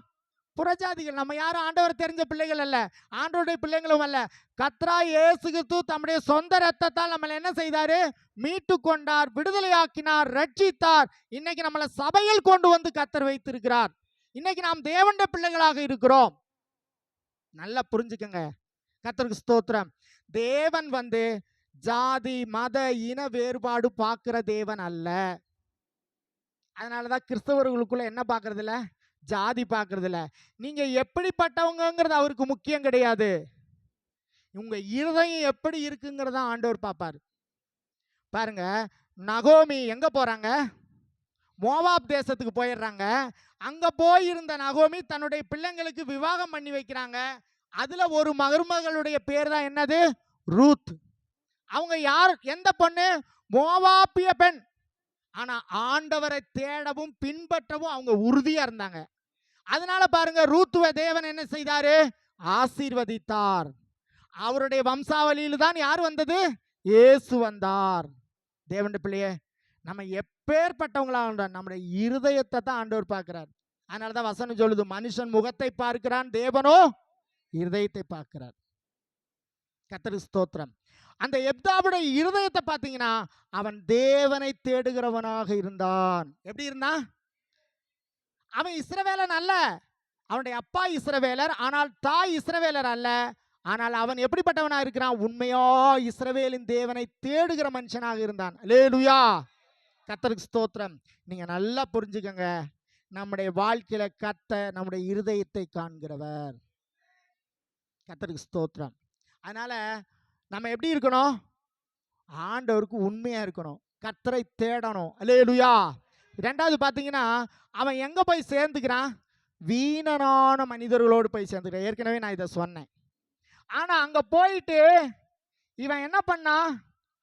[SPEAKER 1] புறஜாதிகள். நம்ம யாரும் ஆண்டவர் தெரிஞ்ச பிள்ளைகள் அல்ல, ஆண்டவருடைய பிள்ளைகளும் அல்ல. கர்த்தராகிய இயேசு கிறிஸ்து தம்முடைய சொந்த ரத்தத்தால் நம்மளை என்ன செய்தாரு? மீட்டு கொண்டார், விடுதலையாக்கினார், ரட்சித்தார். இன்னைக்கு நம்மளை சபையில் கொண்டு வந்து கர்த்தர் வைத்திருக்கிறார். இன்னைக்கு நாம் தேவனுடைய பிள்ளைகளாக இருக்கிறோம். நல்லா புரிஞ்சுக்கங்க. கர்த்தருக்கு ஸ்தோத்திரம். தேவன் வந்து ஜாதி மத இன வேறுபாடு பார்க்கிற தேவன் அல்ல. அதனாலதான் கிறிஸ்தவர்களுக்குள்ள என்ன பார்க்கறது இல்ல? ஜாதி பார்க்கறது இல்ல. நீங்க எப்படிப்பட்டவங்கிறது அவருக்கு முக்கியம் கிடையாது. உங்க இருதயம் எப்படி இருக்குங்கிறத ஆண்டவர் பார்ப்பார். பாருங்க, நகோமி எங்க போறாங்க? மோவாப் தேசத்துக்கு போயிடுறாங்க. அங்க போயிருந்த நகோமி தன்னுடைய பிள்ளைங்களுக்கு விவாகம் பண்ணி வைக்கிறாங்க. அதுல ஒரு மருமகளுடைய பேர் தான் என்னது? ரூத். அவங்க யார்? எந்த பொண்ணு? மோவாப்பிய பெண். ஆனா ஆண்டவரை தேடவும் பின்பற்றவும் அவங்க உறுதியா இருந்தாங்க. அதனால பாருங்க, ரூத்துவ தேவன் என்ன செய்தாரு? ஆசீர்வதித்தார். அவருடைய வம்சாவளியில் தான் யார் வந்தது? இயேசு வந்தார். தேவனுடைய பிள்ளையே, நம்ம எப்பேற்பட்டவங்களா நம்முடைய இருதயத்தை தான் ஆண்டவர் பார்க்கிறார். அதனாலதான் வசனம் சொல்லுது, மனுஷன் முகத்தை பார்க்கிறான், தேவனோ இருதயத்தை பார்க்கிறார். கர்த்தருக்கு ஸ்தோத்திரம். அந்த எப்தாவுடைய இருதயத்தை பார்த்தீங்கன்னா, அவன் தேவனை தேடுகிறவனாக இருந்தான். எப்படி இருந்தான்? அவன் இஸ்ரவேலன் அல்ல. அவனுடைய அப்பா இஸ்ரவேலர், ஆனால் தாய் இஸ்ரவேலர் அல்ல. ஆனால் அவன் எப்படிப்பட்டவனா இருக்கிறான்? உண்மையா இஸ்ரவேலின் தேவனை தேடுகிற மனுஷனாக இருந்தான். அல்லேலூயா. கர்த்தருக்கு ஸ்தோத்திரம். நீங்க நல்லா புரிஞ்சுக்கங்க, நம்முடைய வாழ்க்கையில கர்த்தர் நம்முடைய இருதயத்தை காண்கிறவர். கர்த்தருக்கு ஸ்தோத்திரம். அதனால நம்ம எப்படி இருக்கணும்? ஆண்டவருக்கு உண்மையா இருக்கணும், கர்த்தரை தேடணும். அல்லேலூயா. ரெண்டாவது பாத்தீங்கன்னா, அவன் எங்க போய் சேர்ந்துக்கிறான்? வீணனான மனிதர்களோடு போய் சேர்ந்துக்கிறான். ஏற்கனவே நான் இதை சொன்னேன். ஆனா அங்க போயிட்டு இவன் என்ன பண்ணா?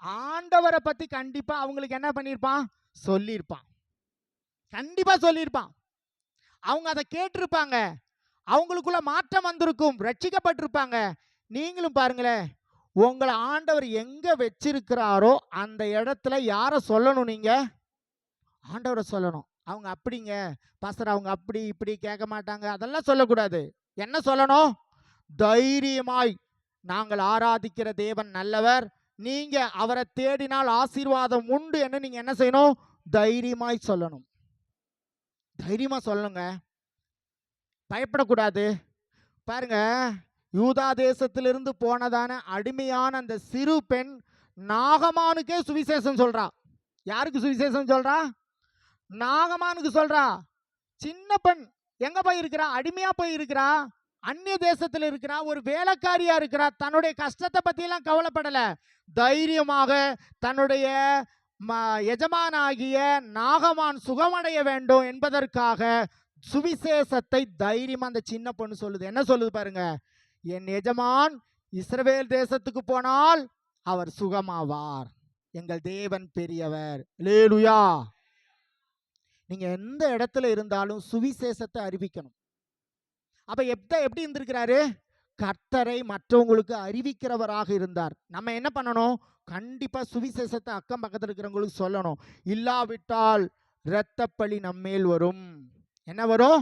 [SPEAKER 1] ஆண்டவரை பத்தி கண்டிப்பா அவங்களுக்கு என்ன பண்ணிருப்பான்? சொல்லியிருப்பான். கண்டிப்பா சொல்லியிருப்பான். அவங்க அதை கேட்டிருப்பாங்க. அவங்களுக்குள்ள மாற்றம் வந்திருக்கும், ரட்சிக்கப்பட்டிருப்பாங்க. நீங்களும் பாருங்களேன், உங்களை ஆண்டவர் எங்க வச்சிருக்கிறாரோ அந்த இடத்துல யாரை சொல்லணும்? நீங்க ஆண்டவரை சொல்லணும். அவங்க அப்படிங்க பாஸ்டர், அவங்க அப்படி இப்படி கேட்க மாட்டாங்க, அதெல்லாம் சொல்லக்கூடாது. என்ன சொல்லணும்? தைரியமாய், நாங்கள் ஆராதிக்கிற தேவன் நல்லவர், நீங்க அவரை தேடினால் ஆசீர்வாதம் உண்டு என்று நீங்க என்ன செய்யணும்? தைரியமாய் சொல்லணும். தைரியமா சொல்லணுங்க, பயப்படக்கூடாது. பாருங்க, யூதா தேசத்திலிருந்து போனதான அடிமையான அந்த சிறு பெண் நாகமானுக்கே சுவிசேஷம் சொல்றா. யாருக்கு சுவிசேஷம் சொல்றா? நாகமானுக்கு சொல்றா. சின்ன பெண் எங்க போய் இருக்கிறா? அடிமையா போய் இருக்கிறா, அந்நிய தேசத்தில் இருக்கிறா, ஒரு வேலைக்காரியா இருக்கிறா. தன்னுடைய கஷ்டத்தை பத்தி எல்லாம் கவலைப்படல. தைரியமாக தன்னுடைய எஜமானாகிய நாகமான் சுகமடைய வேண்டும் என்பதற்காக சுவிசேஷத்தை தைரியமா அந்த சின்ன பொண்ணு சொல்லுது. என்ன சொல்லுது பாருங்க? என் எஜமான் இஸ்ரவேல் தேசத்துக்கு போனால் அவர் சுகமாவார். எங்கள் தேவன் பெரியவர். அல்லேலூயா. நீங்க எந்த இடத்துல இருந்தாலும் சுவிசேஷத்தை அறிவிக்கணும். அப்ப எப்படி இருந்திருக்கிறாரு? கர்த்தரை மற்றவங்களுக்கு அறிவிக்கிறவராக இருந்தார். நம்ம என்ன பண்ணணும்? கண்டிப்பா சுவிசேஷத்தை அக்கம் பக்கத்தில் இருக்கிறவங்களுக்கு சொல்லணும். இல்லாவிட்டால் இரத்தப்பழி நம்மேல் வரும். என்ன வரும்?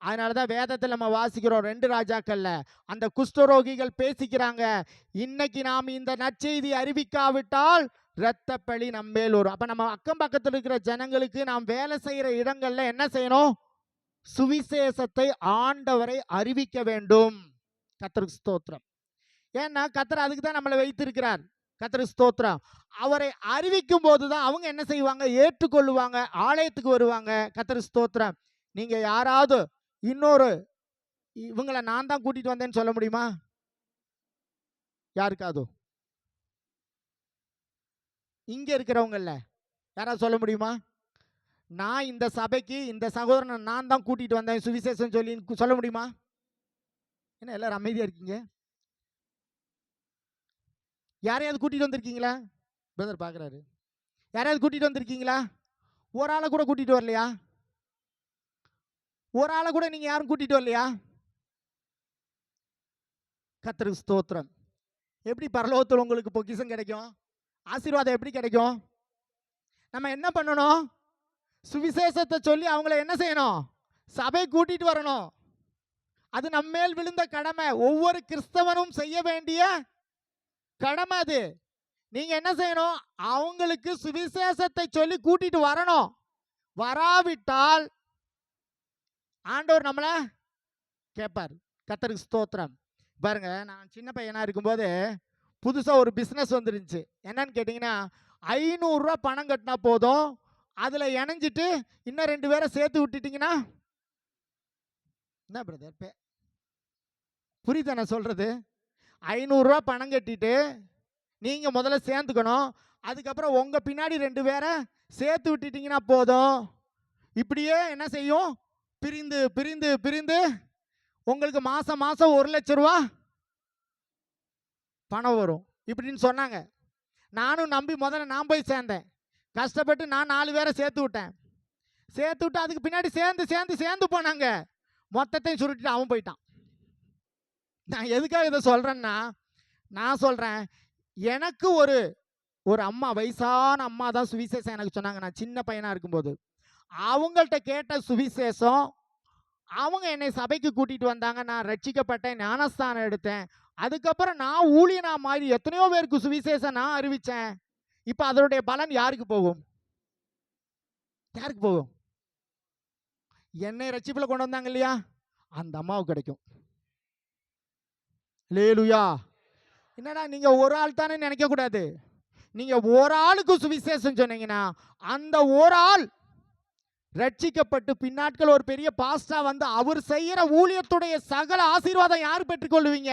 [SPEAKER 1] அதனாலதான் வேதத்தில் நம்ம வாசிக்கிறோம் 2 ராஜாக்கள்ல அந்த குஷ்டரோகிகள் பேசிக்கிறாங்க, இன்னைக்கு நாம் இந்த நற்செய்தி அறிவிக்காவிட்டால் இரத்தப்பழி நம்மேல் வரும். அப்ப நம்ம அக்கம் பக்கத்தில் இருக்கிற ஜனங்களுக்கு நாம் வேலை செய்யற இடங்கள்ல என்ன செய்யணும்? சுவிசேஷத்தை, ஆண்டவரை அறிவிக்க வேண்டும். கர்த்தருக்கு ஸ்தோத்திரம். ஏன்னா கர்த்தர் அதுக்கு தான் நம்மளை வைத்திருக்கிறார். கர்த்தருக்கு ஸ்தோத்திரம். அவரை அறிவிக்கும் போதுதான் அவங்க என்ன செய்வாங்க? ஏற்றுக்கொள்ளுவாங்க, ஆலயத்துக்கு வருவாங்க. கர்த்தருக்கு ஸ்தோத்திரம். நீங்க யாராவது இன்னொரு இவங்களை நான் தான் கூட்டிட்டு வந்தேன்னு சொல்ல முடியுமா? யாருக்காவது இங்க இருக்கிறவங்கல்ல யாராவது சொல்ல முடியுமா? நான் இந்த சபைக்கு இந்த சகோதரனை நான் தான் கூட்டிட்டு வந்தேன் சுவிசேஷம் சொல்லி சொல்ல முடியுமா? என்ன எல்லாரும் அமைதியா இருக்கீங்க? யாரையாவது கூட்டிட்டு வந்திருக்கீங்களா? பிரதர் பாக்குறாரு. யாரையாவது கூட்டிட்டு வந்திருக்கீங்களா? ஒரு ஆளை கூட கூட்டிட்டு வரலையா? ஒரு ஆளை கூட நீங்க யாரும் கூட்டிட்டு வரலையா? கர்த்தருக்கு ஸ்தோத்திரம். எப்படி பரலோகத்தில் உங்களுக்கு பொக்கிஷம் கிடைக்கும்? ஆசீர்வாதம் எப்படி கிடைக்கும்? நம்ம என்ன பண்ணணும்? சுவிசேஷத்தை சொல்லி அவங்கள என்ன செய்யணும்? சபை கூட்டிட்டு வரணும். அது நம்ம மேல் விழுந்த கடமை. ஒவ்வொரு கிறிஸ்தவனும் செய்ய வேண்டிய கடமை அது. நீங்க என்ன செய்யணும்? அவங்களுக்கு சுவிசேஷத்தை சொல்லி கூட்டிட்டு வரணும். வராவிட்டால் ஆண்டவர் நம்மளை கேட்பார். கர்த்தருக்கு ஸ்தோத்திரம். பாருங்க, நான் சின்ன பையனா இருக்கும்போது புதுசா ஒரு பிசினஸ் வந்துருந்துச்சு. என்னன்னு கேட்டீங்கன்னா, 500 ரூபா பணம் கட்டினா போதும், அதுல இணைஞ்சிட்டு இன்னும் 2 பேரை சேர்த்து விட்டுட்டீங்கன்னா, என்ன பிரதர் புரியுதா நான் சொல்றது? 500 ரூபா பணம் கட்டிட்டு நீங்க முதல்ல சேர்ந்துக்கணும், அதுக்கப்புறம் உங்க பின்னாடி 2 பேரை சேர்த்து விட்டுட்டீங்கன்னா போதும். இப்படியே என்ன செய்யும்? பிரிந்து பிரிந்து பிரிந்து உங்களுக்கு மாசம் மாசம் 1 லட்சம் ரூபா பணம் வரும் இப்படின்னு சொன்னாங்க. நானும் நம்பி முதல்ல நான் போய் சேர்ந்தேன். கஷ்டப்பட்டு நான் 4 பேரை சேர்த்து விட்டேன். சேர்த்து விட்டு அதுக்கு பின்னாடி சேர்ந்து சேர்ந்து சேர்ந்து போனாங்க. மொத்தத்தையும் சுருட்டிட்டு அவன் போயிட்டான். நான் எதுக்காக இதை சொல்றேன்னா, நான் சொல்றேன், எனக்கு ஒரு அம்மா, வயசான அம்மா தான் சுவிசேஷம் எனக்கு சொன்னாங்க. நான் சின்ன பையனா இருக்கும்போது அவங்கள்ட்ட கேட்ட சுவிசேஷம், அவங்க என்னை சபைக்கு கூட்டிட்டு வந்தாங்க. நான் ரட்சிக்கப்பட்டேன், ஞானஸ்தானம் எடுத்தேன். அதுக்கப்புறம் நான் ஊழியனா மாறி எத்தனையோ பேருக்கு சுவிசேஷம் நான் அறிவிச்சேன். இப்ப அதனுடைய பலன் யாருக்கு போகும்? யாருக்கு போகும்? என்னை ரட்சிப்புல கொண்டு வந்தாங்க இல்லையா, அந்த அம்மாவுக்கு கிடைக்கும். அல்லேலூயா. என்னடா நீங்க ஒரு ஆள் தானே நினைக்க கூடாது. நீங்க ஒரு ஆளுக்கு சுவிசேஷம் சொன்னீங்கன்னா அந்த ஒரு ஆள் ரட்சிக்கப்பட்டு பின்னாட்கள் ஒரு பெரிய பாஸ்டா வந்து அவர் செய்யற ஊழியத்துடைய சகல ஆசீர்வாதம் யார் பெற்றுக்கொள்வீங்க?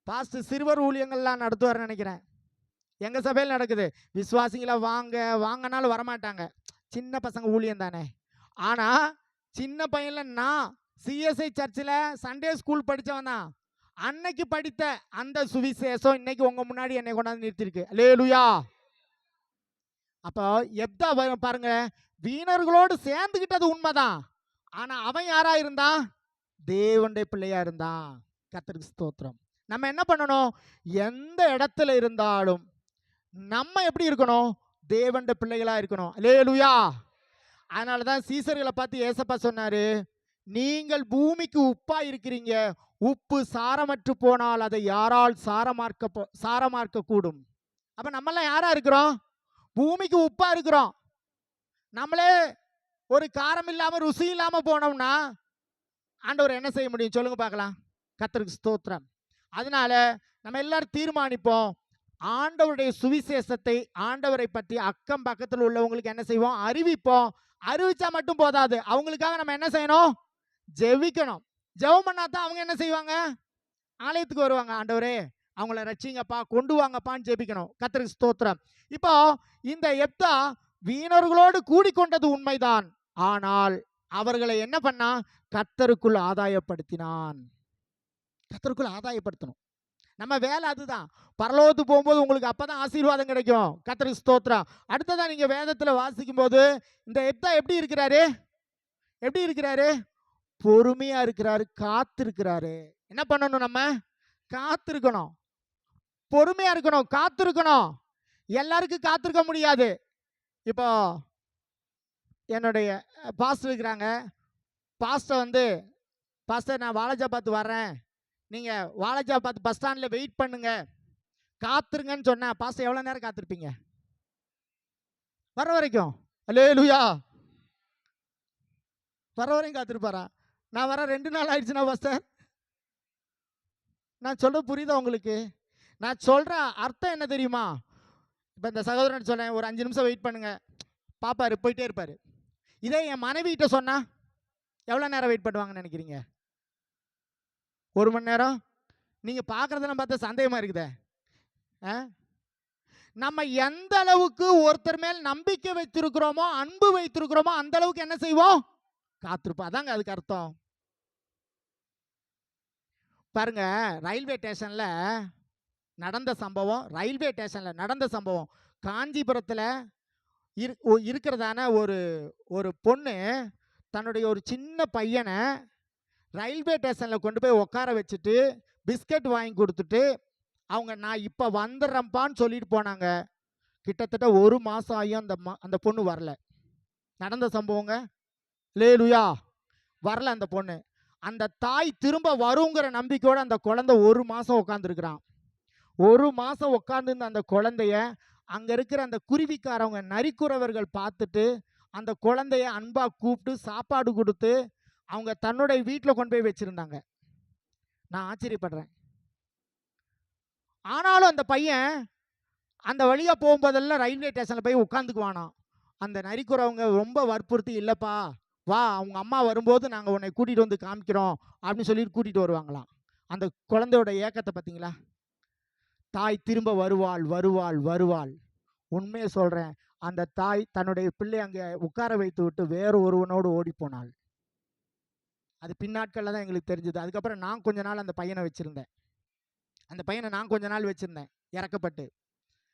[SPEAKER 1] பாஸ்டர் சிறுவர் ஊழியங்கள்லாம் நடத்துவார் நினைக்கிறேன். எங்க சபையில் நடக்குது. விசுவாசிகளை வாங்க வாங்கனாலும் வரமாட்டாங்க, சின்ன பசங்க ஊழியம் தானே. ஆனா சின்ன பையன்ல நான் சிஎஸ்ஐ சர்ச்சில் சண்டே ஸ்கூல் படித்தவன் தான். அன்னைக்கு படித்த அந்த சுவிசேஷம் இன்னைக்கு உங்க முன்னாடி என்னை கொண்டாந்து நிறுத்திருக்கு. அல்லேலூயா. அப்போ எப்தா பாருங்க, வீணர்களோடு சேர்ந்துகிட்டது உண்மைதான். ஆனா அவன் யாரா இருந்தான்? தேவனுடைய பிள்ளையா இருந்தான். கர்த்தருக்கு ஸ்தோத்திரம். நம்ம என்ன பண்ணணும்? எந்த இடத்துல இருந்தாலும் நம்ம எப்படி இருக்கணும்? தேவனுடைய பிள்ளைகளா இருக்கணும். அல்லேலூயா. அதனாலதான் சீசர்களை பார்த்து ஏசப்பா சொன்னாரு, நீங்கள் பூமிக்கு உப்பா இருக்கிறீங்க, உப்பு சாரமற்று போனால் அதை யாரால் சாரமார்க்க கூடும். அப்ப நம்மளாம் யாரா இருக்கிறோம்? பூமிக்கு உப்பா இருக்கிறோம். நம்மளே ஒரு காரம் இல்லாம ருசி இல்லாம போனோம்னா ஆண்டவர் என்ன செய்ய முடியும்? சொல்லுங்க பார்க்கலாம். கர்த்தருக்கு ஸ்தோத்திரம். அதனால நம்ம எல்லாரும் தீர்மானிப்போம், ஆண்டவருடைய சுவிசேஷத்தை, ஆண்டவரை பற்றி அக்கம் பக்கத்தில் உள்ளவங்களுக்கு என்ன செய்வோம்? அறிவிப்போம். அறிவிச்சா மட்டும் போதாது, அவங்களுக்காக நம்ம என்ன செய்யணும்? ஜெபிக்கணும். ஜெபம் பண்ணாதான் அவங்க என்ன செய்வாங்க? ஆலயத்துக்கு வருவாங்க. ஆண்டவரே அவங்கள ரட்சிங்கப்பா, கொண்டு வாங்கப்பான்னு ஜெபிக்கணும். கர்த்தருக்கு ஸ்தோத்திரம். இப்போ இந்த எப்தா வீணர்களோடு கூடிக்கொண்டது உண்மைதான். ஆனால் அவர்களை என்ன பண்ணா? கர்த்தருக்குள் ஆதாயப்படுத்தினான். கர்த்தருக்குள் ஆதாயப்படுத்தணும். நம்ம வேலை அதுதான். பரலோகத்துக்கு போகும்போது உங்களுக்கு அப்பதான் ஆசீர்வாதம் கிடைக்கும். கர்த்தருக்கு ஸ்தோத்திரம். அடுத்ததா நீங்க வேதத்துல வாசிக்கும் போது இந்த எப்தா எப்படி இருக்கிறாரு? எப்படி இருக்கிறாரு? பொறுமையா இருக்கிறாரு, காத்திருக்கிறாரு. என்ன பண்ணணும் நம்ம? காத்திருக்கணும். பொறுமையா இருக்கணும், காத்திருக்கணும். எல்லாருக்கும் காத்திருக்க முடியாது. இப்போ என்னுடைய பாஸ்டர் இருக்கிறாங்க. பாஸ்டர் வந்து, பாஸ்டர் நான் வாலாஜாபாத் வர்றேன், நீங்க வாலாஜாபாத் பஸ் ஸ்டாண்ட்ல வெயிட் பண்ணுங்க, காத்துருங்கன்னு சொன்னா பாஸ்டர் எவ்வளவு நேரம் காத்திருப்பீங்க? வர வரைக்கும். அல்லேலூயா. வர வரைக்கும் காத்திருப்பாரா? நான் வர 2 நாள் ஆயிடுச்சுன்னா பாஸ்டர். நான் சொல்றது புரியுதா உங்களுக்கு? நான் சொல்ற அர்த்தம் என்ன தெரியுமா? இப்போ இந்த சகோதரன் சொன்னேன், ஒரு 5 நிமிஷம் வெயிட் பண்ணுங்க, பாப்பாரு போயிட்டே இருப்பாரு. இதே என் மனைவிட்ட சொன்னா எவ்வளோ நேரம் வெயிட் பண்ணுவாங்கன்னு நினைக்கிறீங்க? 1 மணி நேரம்? நீங்க பார்க்கறதெல்லாம் பார்த்தா சந்தேகமா இருக்குதே. நம்ம எந்த அளவுக்கு ஒருத்தர் மேல் நம்பிக்கை வைத்திருக்கிறோமோ, அன்பு வைத்திருக்கிறோமோ, அந்த அளவுக்கு என்ன செய்வோம்? காத்திருப்போம். அதாங்க அதுக்கு அர்த்தம். பாருங்க, ரயில்வே ஸ்டேஷன்ல நடந்த சம்பவம், காஞ்சிபுரத்தில் இருக்கிறதான ஒரு பொண்ணு தன்னுடைய ஒரு சின்ன பையனை ரயில்வே ஸ்டேஷனில் கொண்டு போய் உட்கார வச்சுட்டு பிஸ்கட் வாங்கி கொடுத்துட்டு அவங்க நான் இப்போ வந்துடுறேன்ப்பான்னு சொல்லிட்டு போனாங்க. கிட்டத்தட்ட 1 மாதம் ஆகியும் அந்த பொண்ணு வரல. நடந்த சம்பவங்க. லேலுயா. வரல அந்த பொண்ணு. அந்த தாய் திரும்ப வருங்கிற நம்பிக்கையோடு அந்த குழந்தை 1 மாதம் உட்காந்துருக்குறான். 1 மாதம் உட்காந்துருந்த அந்த குழந்தைய அங்கே இருக்கிற அந்த குருவிக்காரவங்க நரிக்குறவர்கள் பார்த்துட்டு அந்த குழந்தைய அன்பாக கூப்பிட்டு சாப்பாடு கொடுத்து அவங்க தன்னுடைய வீட்டில் கொண்டு போய் வச்சுருந்தாங்க. நான் ஆச்சரியப்படுறேன். ஆனாலும் அந்த பையன் அந்த வழியாக போகும்போதெல்லாம் ரயில்வே ஸ்டேஷனில் போய் உட்காந்துக்குவானாம். அந்த நரிக்குறவங்க ரொம்ப வற்புறுத்தி, இல்லைப்பா வா, அவங்க அம்மா வரும்போது நாங்கள் உன்னை கூட்டிகிட்டு வந்து காமிக்கிறோம் அப்படின்னு சொல்லிட்டு கூட்டிகிட்டு வருவாங்களாம். அந்த குழந்தையோட ஏக்கத்தை பார்த்தீங்களா? தாய் திரும்ப வருவாள் வருவாள் வருவாள். உண்மையை சொல்கிறேன், அந்த தாய் தன்னுடைய பிள்ளை அங்கே உட்கார வைத்து விட்டு வேறு ஒருவனோடு ஓடி போனாள். அது பின்னாட்களில் தான் எங்களுக்கு தெரிஞ்சது. அதுக்கப்புறம் நான் கொஞ்ச நாள் அந்த பையனை வச்சுருந்தேன். இறக்கப்பட்டு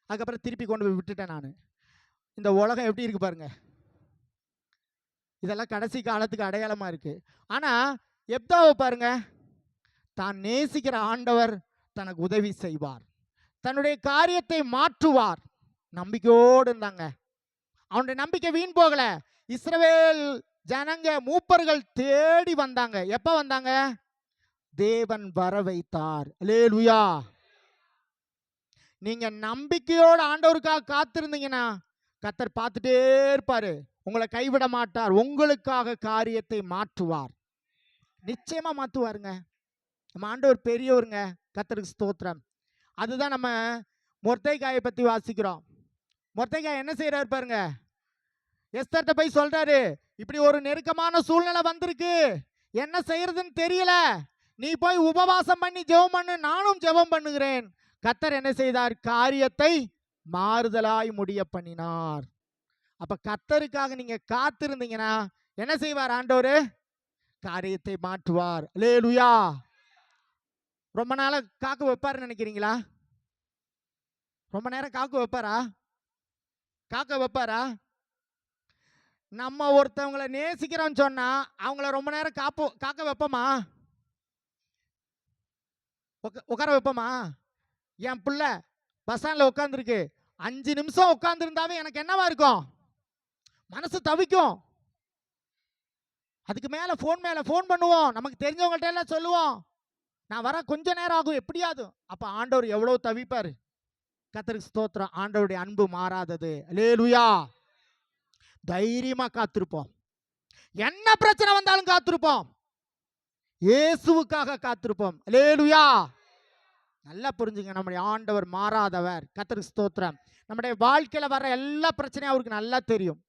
[SPEAKER 1] அதுக்கப்புறம் திருப்பி கொண்டு போய் விட்டுட்டேன் நான். இந்த உலகம் எப்படி இருக்கு பாருங்க. இதெல்லாம் கடைசி காலத்துக்கு அடையாளமாக இருக்குது. ஆனால் எப்தாவை பாருங்க, தான் நேசிக்கிற ஆண்டவர் தனக்கு உதவி செய்வார், தன்னுடைய காரியத்தை மாற்றுவார். நம்பிக்கையோடு இருந்தாங்க. அவனுடைய நம்பிக்கை வீண் போகல. இஸ்ரவேல் ஜனங்க மூப்பர்கள் தேடி வந்தாங்க. எப்ப வந்தாங்க? தேவன் வர வைத்தார். அல்லேலூயா. நீங்க நம்பிக்கையோடு ஆண்டவருக்காக காத்திருந்தீங்கன்னா கர்த்தர் பார்த்துட்டே இருப்பாரு. உங்களை கைவிட மாட்டார். உங்களுக்காக காரியத்தை மாற்றுவார். நிச்சயமா மாற்றுவாருங்க. நம்ம ஆண்டவர் பெரியவருங்க. கர்த்தருக்கு ஸ்தோத்திரம். அதுதான் நம்ம மொர்தெகாயை பற்றி வாசிக்கிறோம். மொர்தெகாய் என்ன செய்யறாரு பாருங்க. எஸ்தர்ட்ட போய் சொல்றாரு, இப்படி ஒரு நெருக்கமான சூழ்நிலை வந்திருக்கு, என்ன செய்யறதுன்னு தெரியல, நீ போய் உபவாசம் பண்ணி ஜெபம் பண்ணு, நானும் ஜெபம் பண்ணுகிறேன். கர்த்தர் என்ன செய்தார்? காரியத்தை மாறுதலாய் முடிய பண்ணினார். அப்ப கர்த்தருக்காக நீங்க காத்திருந்தீங்கன்னா என்ன செய்வார் ஆண்டவரு? காரியத்தை மாற்றுவார். அல்லேலூயா. ரொம்ப நாளா காக்க வைப்பாருன்னு நினைக்கிறீங்களா? ரொம்ப நேரம் காக்க வைப்பாரா? நம்ம ஒருத்தவங்களை நேசிக்கிறோம்னு சொன்னா அவங்கள ரொம்ப நேரம் காக்க வைப்போமா? உட்கார வைப்போமா? என் பிள்ளை பஸ் ஸ்டாண்ட்ல உட்காந்துருக்கு, 5 நிமிஷம் உட்காந்துருந்தாவே எனக்கு என்னவா இருக்கும்? மனசு தவிக்கும். அதுக்கு மேல ஃபோன் பண்ணுவோம், நமக்கு தெரிஞ்சவங்கள்ட்ட எல்லாம் சொல்லுவோம், நான் வர கொஞ்ச நேரம் ஆகும் எப்படியாவது. அப்ப ஆண்டவர் எவ்வளவு தவிப்பாரு. கர்த்தருக்கு ஸ்தோத்திரம். ஆண்டவருடைய அன்பு மாறாதது. அல்லேலூயா. தைரியமா காத்திருப்போம். என்ன பிரச்சனை வந்தாலும் காத்திருப்போம். இயேசுவுக்காக காத்திருப்போம். அல்லேலூயா. நல்லா புரிஞ்சுங்க, நம்முடைய ஆண்டவர் மாறாதவர். கர்த்தருக்கு ஸ்தோத்திரம். நம்முடைய வாழ்க்கையில வர எல்லா பிரச்சனையும் அவருக்கு நல்லா தெரியும்.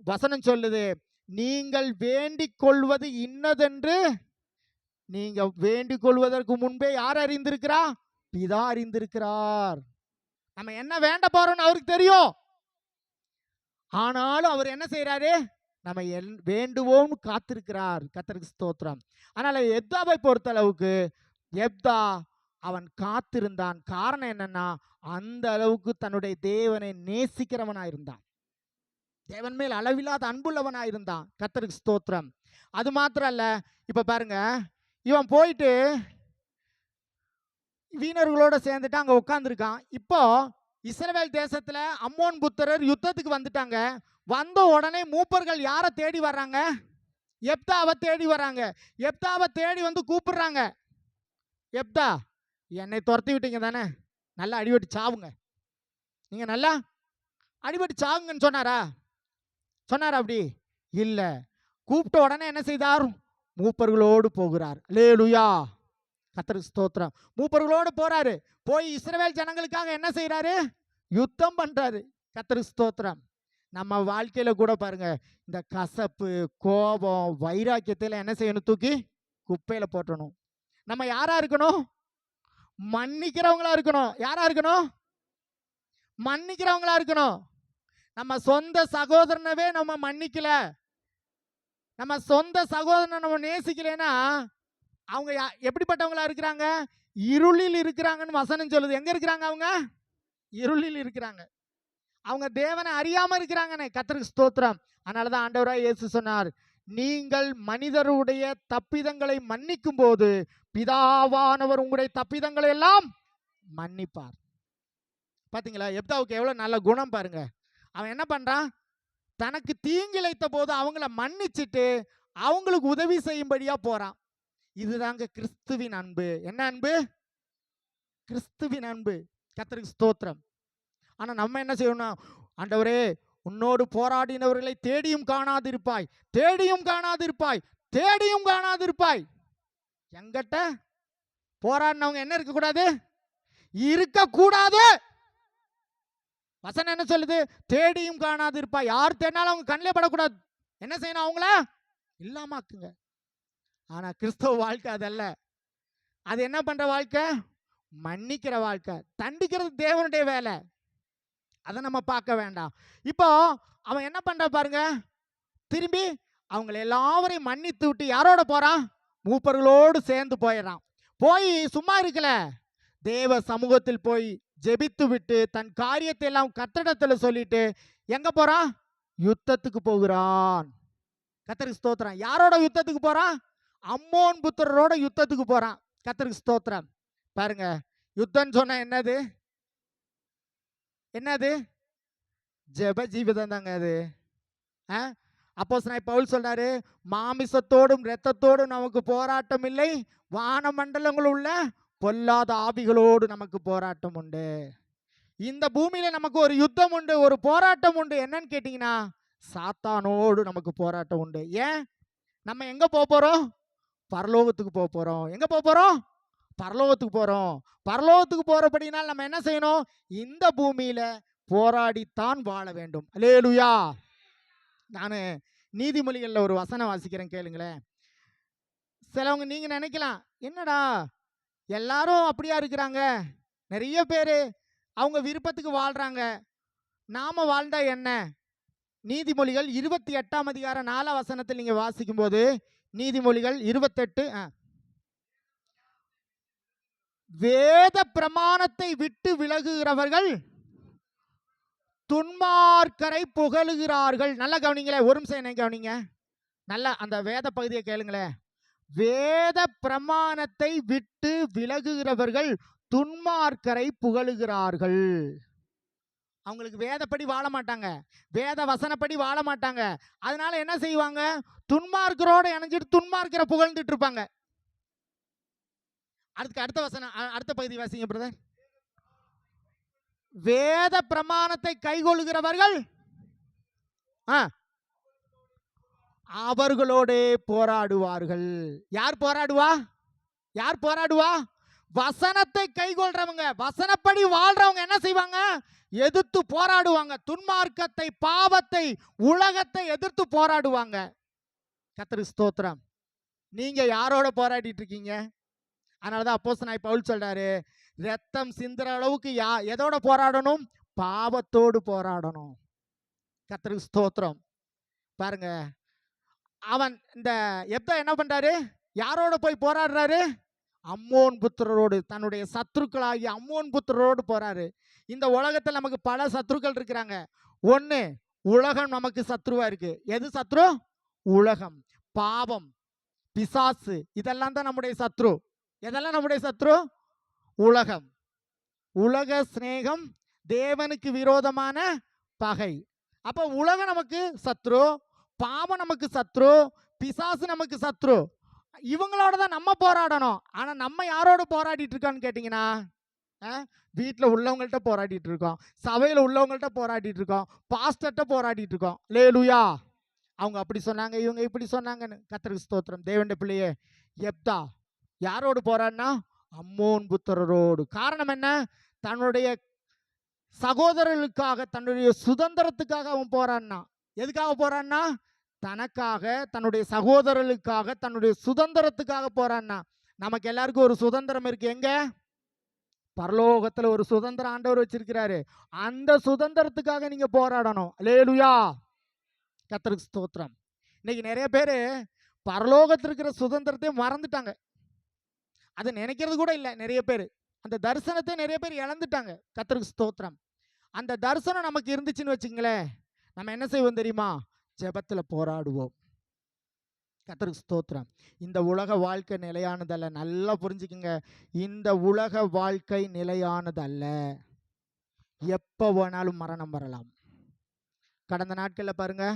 [SPEAKER 1] வசனம் சொல்லுது, நீங்கள் வேண்டிக் கொள்வது இன்னதென்று நீங்க வேண்டிக் கொள்வதற்கு முன்பே யார் அறிந்திருக்கிறா? பிதா அறிந்திருக்கிறார். நம்ம என்ன வேண்ட போறோம்னு அவருக்கு தெரியும். ஆனாலும் அவர் என்ன செய்யறாரு? நம்ம வேண்டுவோம் காத்திருக்கிறார். கர்த்தருக்கு ஸ்தோத்திரம். அதனால எப்தாவை பொறுத்த அளவுக்கு எப்தா அவன் காத்திருந்தான். காரணம் என்னன்னா, அந்த அளவுக்கு தன்னுடைய தேவனை நேசிக்கிறவனாயிருந்தான். தேவன் மேல் அளவில்லாத அன்புள்ளவனாயிருந்தான். கர்த்தருக்கு ஸ்தோத்திரம். அது மாத்திரம் அல்ல, இப்ப பாருங்க, இவன் போயிட்டு வீணர்களோட சேர்ந்துட்டு அங்க உட்கார்ந்துருக்கான். இப்போ இஸ்ரவேல் தேசத்துல அம்மோன் புத்திரர் யுத்தத்துக்கு வந்துட்டாங்க. வந்த உடனே மூப்பர்கள் யாரை தேடி வர்றாங்க? எப்தாவை தேடி வராங்க. எப்தாவை தேடி வந்து கூப்பிடுறாங்க. எப்தா, என்னை துரத்தி விட்டீங்க தானே, நல்லா அடிபட்டு சாவுங்க, நீங்க நல்லா அடிபட்டு சாவுங்கன்னு சொன்னாரா? அப்படி இல்ல. கூப்பிட்ட உடனே என்ன செய்தார்? மூப்பர்களோடு போகிறார். அல்லேலூயா, கர்த்தருக்கு ஸ்தோத்திரம். மூப்பர்களோடு போறாரு. போய் இஸ்ரவேல் ஜனங்களுக்காக என்ன செய்யறாரு? யுத்தம் பண்றாரு. கர்த்தருக்கு ஸ்தோத்திரம். நம்ம வாழ்க்கையில கூட பாருங்க, இந்த கசப்பு, கோபம், வைராக்கியத்தில் என்ன செய்யணும்? தூக்கி குப்பையில போட்டணும். நம்ம யாரா இருக்கணும்? மன்னிக்கிறவங்களா இருக்கணும். யாரா இருக்கணும்? மன்னிக்கிறவங்களா இருக்கணும். நம்ம சொந்த சகோதரனவே நம்ம மன்னிக்கல, நம்ம சொந்த சகோதரனை நம்ம நேசிக்கலைன்னா அவங்க எப்படிப்பட்டவங்களா இருக்கிறாங்க? இருளில் இருக்கிறாங்கன்னு வசனம் சொல்லுது. எங்க இருக்கிறாங்க? அவங்க இருளில் இருக்கிறாங்க. அவங்க தேவனை அறியாம இருக்கிறாங்கன்னு. கர்த்தருக்கு ஸ்தோத்திரம். அதனாலதான் ஆண்டவராய் இயேசு சொன்னார், நீங்கள் மனிதருடைய தப்பிதங்களை மன்னிக்கும் போது பிதாவானவர் உங்களுடைய தப்பிதங்களை எல்லாம் மன்னிப்பார். பாத்தீங்களா எப்தாவுக்கு எவ்வளவு நல்ல குணம் பாருங்க. அவன் என்ன பண்றான்? தனக்கு தீங்கிழைத்த போது அவங்கள மன்னிச்சுட்டு அவங்களுக்கு உதவி செய்யும்படியா போறான். இதுதாங்க கிறிஸ்துவின் அன்பு. என்ன அன்பு? கிறிஸ்துவின் அன்பு. கர்த்தருக்கு ஸ்தோத்திரம். ஆனா நம்ம என்ன செய்யணும்? ஆண்டவரே, உன்னோடு போராடினவர்களை தேடியும் காணாதிருப்பாய், தேடியும் காணாதிருப்பாய், தேடியும் காணாதிருப்பாய். எங்கிட்ட போராடினவங்க என்ன இருக்கக்கூடாது? இருக்கக்கூடாது. வசனம் என்ன சொல்லுது? தேடியும் காணாதிருப்பாய். யார் தேடினாலும் அவங்க கண்ணிலே படக்கூடாது. என்ன செய்யணும்? அவங்கள இல்லாமாக்குங்க. ஆனா கிறிஸ்தவ வாழ்க்கை அதல்ல. அது என்ன பண்ற வாழ்க்கை? மன்னிக்கிற வாழ்க்கை. தண்டிக்கிறது தேவனுடைய வேலை, அதை நம்ம பார்க்க வேண்டாம். இப்போ அவன் என்ன பண்ற பாருங்க, திரும்பி அவங்களை எல்லாரையும் மன்னித்து விட்டு யாரோட போறான்? மூப்பர்களோடு சேர்ந்து போயிடறான். போய் சும்மா இருக்கல, தேவ சமூகத்தில் போய் ஜெபித்து விட்டு தன் காரியத்தை எல்லாம் கர்த்தரிடத்தில் சொல்லிட்டு எங்க போறான்? யுத்தத்துக்கு போகிறான். கர்த்தருக்கு ஸ்தோத்திரம். யாரோட யுத்தத்துக்கு போறான்? அம்மோன் புத்திரரோட யுத்தத்துக்கு போறான். கர்த்தருக்கு ஸ்தோத்திரம். பாருங்க, யுத்தம் சொன்னா என்னது? என்னது? ஜெப ஜீவிதம் தாங்க அது. அப்போஸ்தலனாகிய பவுல் சொல்றாரு, மாமிசத்தோடும் இரத்தத்தோடும் நமக்கு போராட்டம் இல்லை, வானமண்டலங்கள் உள்ள பொல்லாத ஆவிகளோடு நமக்கு போராட்டம் உண்டு. இந்த பூமியில நமக்கு ஒரு யுத்தம் உண்டு, ஒரு போராட்டம் உண்டு. என்னன்னு கேட்டீங்கன்னா, சாத்தானோடு நமக்கு போராட்டம் உண்டு. ஏன்? நம்ம எங்க போறோம்? பரலோகத்துக்கு போறோம். எங்க போறோம்? பரலோகத்துக்கு போறோம். பரலோகத்துக்கு போறபடினால் நம்ம என்ன செய்யணும்? இந்த பூமியில போராடித்தான் வாழ வேண்டும். அல்லேலூயா. நான் நீதிமொழிகள்ல ஒரு வசனம் வாசிக்கிறேன், கேளுங்களேன். சிலவங்க நீங்க நினைக்கலாம், என்னடா எல்லாரும் அப்படியா இருக்கிறாங்க, நிறைய பேர் அவங்க விருப்பத்துக்கு வாழ்றாங்க, நாம வாழ்ந்தா என்ன? நீதிமொழிகள் 28ஆம் அதிகாரம் 4ஆம் வசனத்தில் நீங்க வாசிக்கும் போது, நீதிமொழிகள் 28, வேத பிரமாணத்தை விட்டு விலகுகிறவர்கள் துன்மார்க்கரை புகழுகிறார்கள். நல்லா கவனிங்களே, ஒரு நிமிஷம் என்ன கவனிங்க, நல்லா அந்த வேத பகுதியை கேளுங்களேன். வேத பிரமாணத்தை விட்டு விலகுகிறவர்கள் துன்மார்க்கரை புகழுகிறார்கள். அவங்களுக்கு வேதப்படி வாழ மாட்டாங்க, வேத வசனப்படி வாழ மாட்டாங்க. அதனால என்ன செய்வாங்க? துன்மார்க்கரோட இணைஞ்சிட்டு துன்மார்க்கரை புகழ்ந்துட்டு இருப்பாங்க. அதுக்கு அடுத்த வசனம், அடுத்த பகுதி வாசிங்க பிரதர். வேத பிரமாணத்தை கைகொள்கிறவர்கள் அவர்களோடே போராடுவார்கள். யார் போராடுவா? யார் போராடுவா? வசனத்தை கைகொள்றவங்க, வசனப்படி வாழ்றவங்க என்ன செய்வாங்க? எதிர்த்து போராடுவாங்க. துன்மார்க்கத்தை, பாவத்தை, உலகத்தை எதிர்த்து போராடுவாங்க. கர்த்தருக்கு ஸ்தோத்திரம். நீங்க யாரோட போராடிட்டு இருக்கீங்க? அதனாலதான் அப்போஸ்தலனாகிய பவுல் சொல்றாரு, ரத்தம் சிந்துற அளவுக்கு எதோட போராடணும்? பாவத்தோடு போராடணும். கர்த்தருக்கு ஸ்தோத்திரம். பாருங்க, அவன் இந்த எப்தா என்ன பண்றாரு? யாரோட போய் போராடுறாரு? அம்மோன் புத்திரரோடு, தன்னுடைய சத்துருக்களாகி அம்மோன் புத்திரரோடு போறாரு. இந்த உலகத்தில் நமக்கு பல சத்துருக்கள் இருக்கிறாங்க. ஒன்று, உலகம் நமக்கு சத்ருவா இருக்கு. எது சத்ரு? உலகம், பாவம், பிசாசு, இதெல்லாம் தான் நம்முடைய சத்ரு. எதெல்லாம் நம்முடைய சத்ரு? உலகம். உலக சிநேகம் தேவனுக்கு விரோதமான பகை. அப்போ உலகம் நமக்கு சத்ரு, பாவம் நமக்கு சத்ரு, பிசாசு நமக்கு சத்ரு. இவங்களோட தான் நம்ம போராடணும். ஆனா நம்ம யாரோட போராடிட்டு இருக்கோம்னு கேட்டீங்கன்னா, வீட்டில் உள்ளவங்கள்ட்ட போராடிட்டு இருக்கோம், சபையில் உள்ளவங்கள்ட்ட போராடிட்டு இருக்கோம், பாஸ்டர்ட்ட போராடிட்டு இருக்கோம். லேலுயா, அவங்க அப்படி சொன்னாங்க, இவங்க இப்படி சொன்னாங்கன்னு. கர்த்தருக்கு ஸ்தோத்திரம். தேவனுடைய பிள்ளையே, எப்தா யாரோடு போராடினா? அம்மோன் புத்திரரோடு. காரணம் என்ன? தன்னுடைய சகோதரர்களுக்காக, தன்னுடைய சுதந்திரத்துக்காக அவன் போராடினான். எதுக்காக போராடினா? தனக்காக, தன்னுடைய சகோதரர்களுக்காக, தன்னுடைய சுதந்திரத்துக்காக போராடினான். நமக்கு எல்லாருக்கும் ஒரு சுதந்திரம் இருக்கு. எங்க? பரலோகத்துல ஒரு சுதந்திரம் ஆண்டவர் வச்சிருக்கிறாரு. அந்த சுதந்திரத்துக்காக நீங்க போராடணும். அல்லேலூயா, கர்த்தருக்கு ஸ்தோத்திரம். இன்னைக்கு நிறைய பேர் பரலோகத்தில் இருக்கிற சுதந்திரத்தை மறந்துட்டாங்க. அதை நினைக்கிறது கூட இல்லை நிறைய பேர். அந்த தரிசனத்தை நிறைய பேர் இழந்துட்டாங்க. கர்த்தருக்கு ஸ்தோத்திரம். அந்த தரிசனம் நமக்கு இருந்துச்சுன்னு வச்சுங்களேன், நம்ம என்ன செய்வோம் தெரியுமா? ஜெபத்தில் போராடுவோம். கர்த்தருக்கு ஸ்தோத்திரம். இந்த உலக வாழ்க்கை நிலையானதல்ல. நல்லா புரிஞ்சுக்குங்க, இந்த உலக வாழ்க்கை நிலையானதல்ல. எப்போ வேணாலும் மரணம் வரலாம். கடந்த நாட்களில் பாருங்க,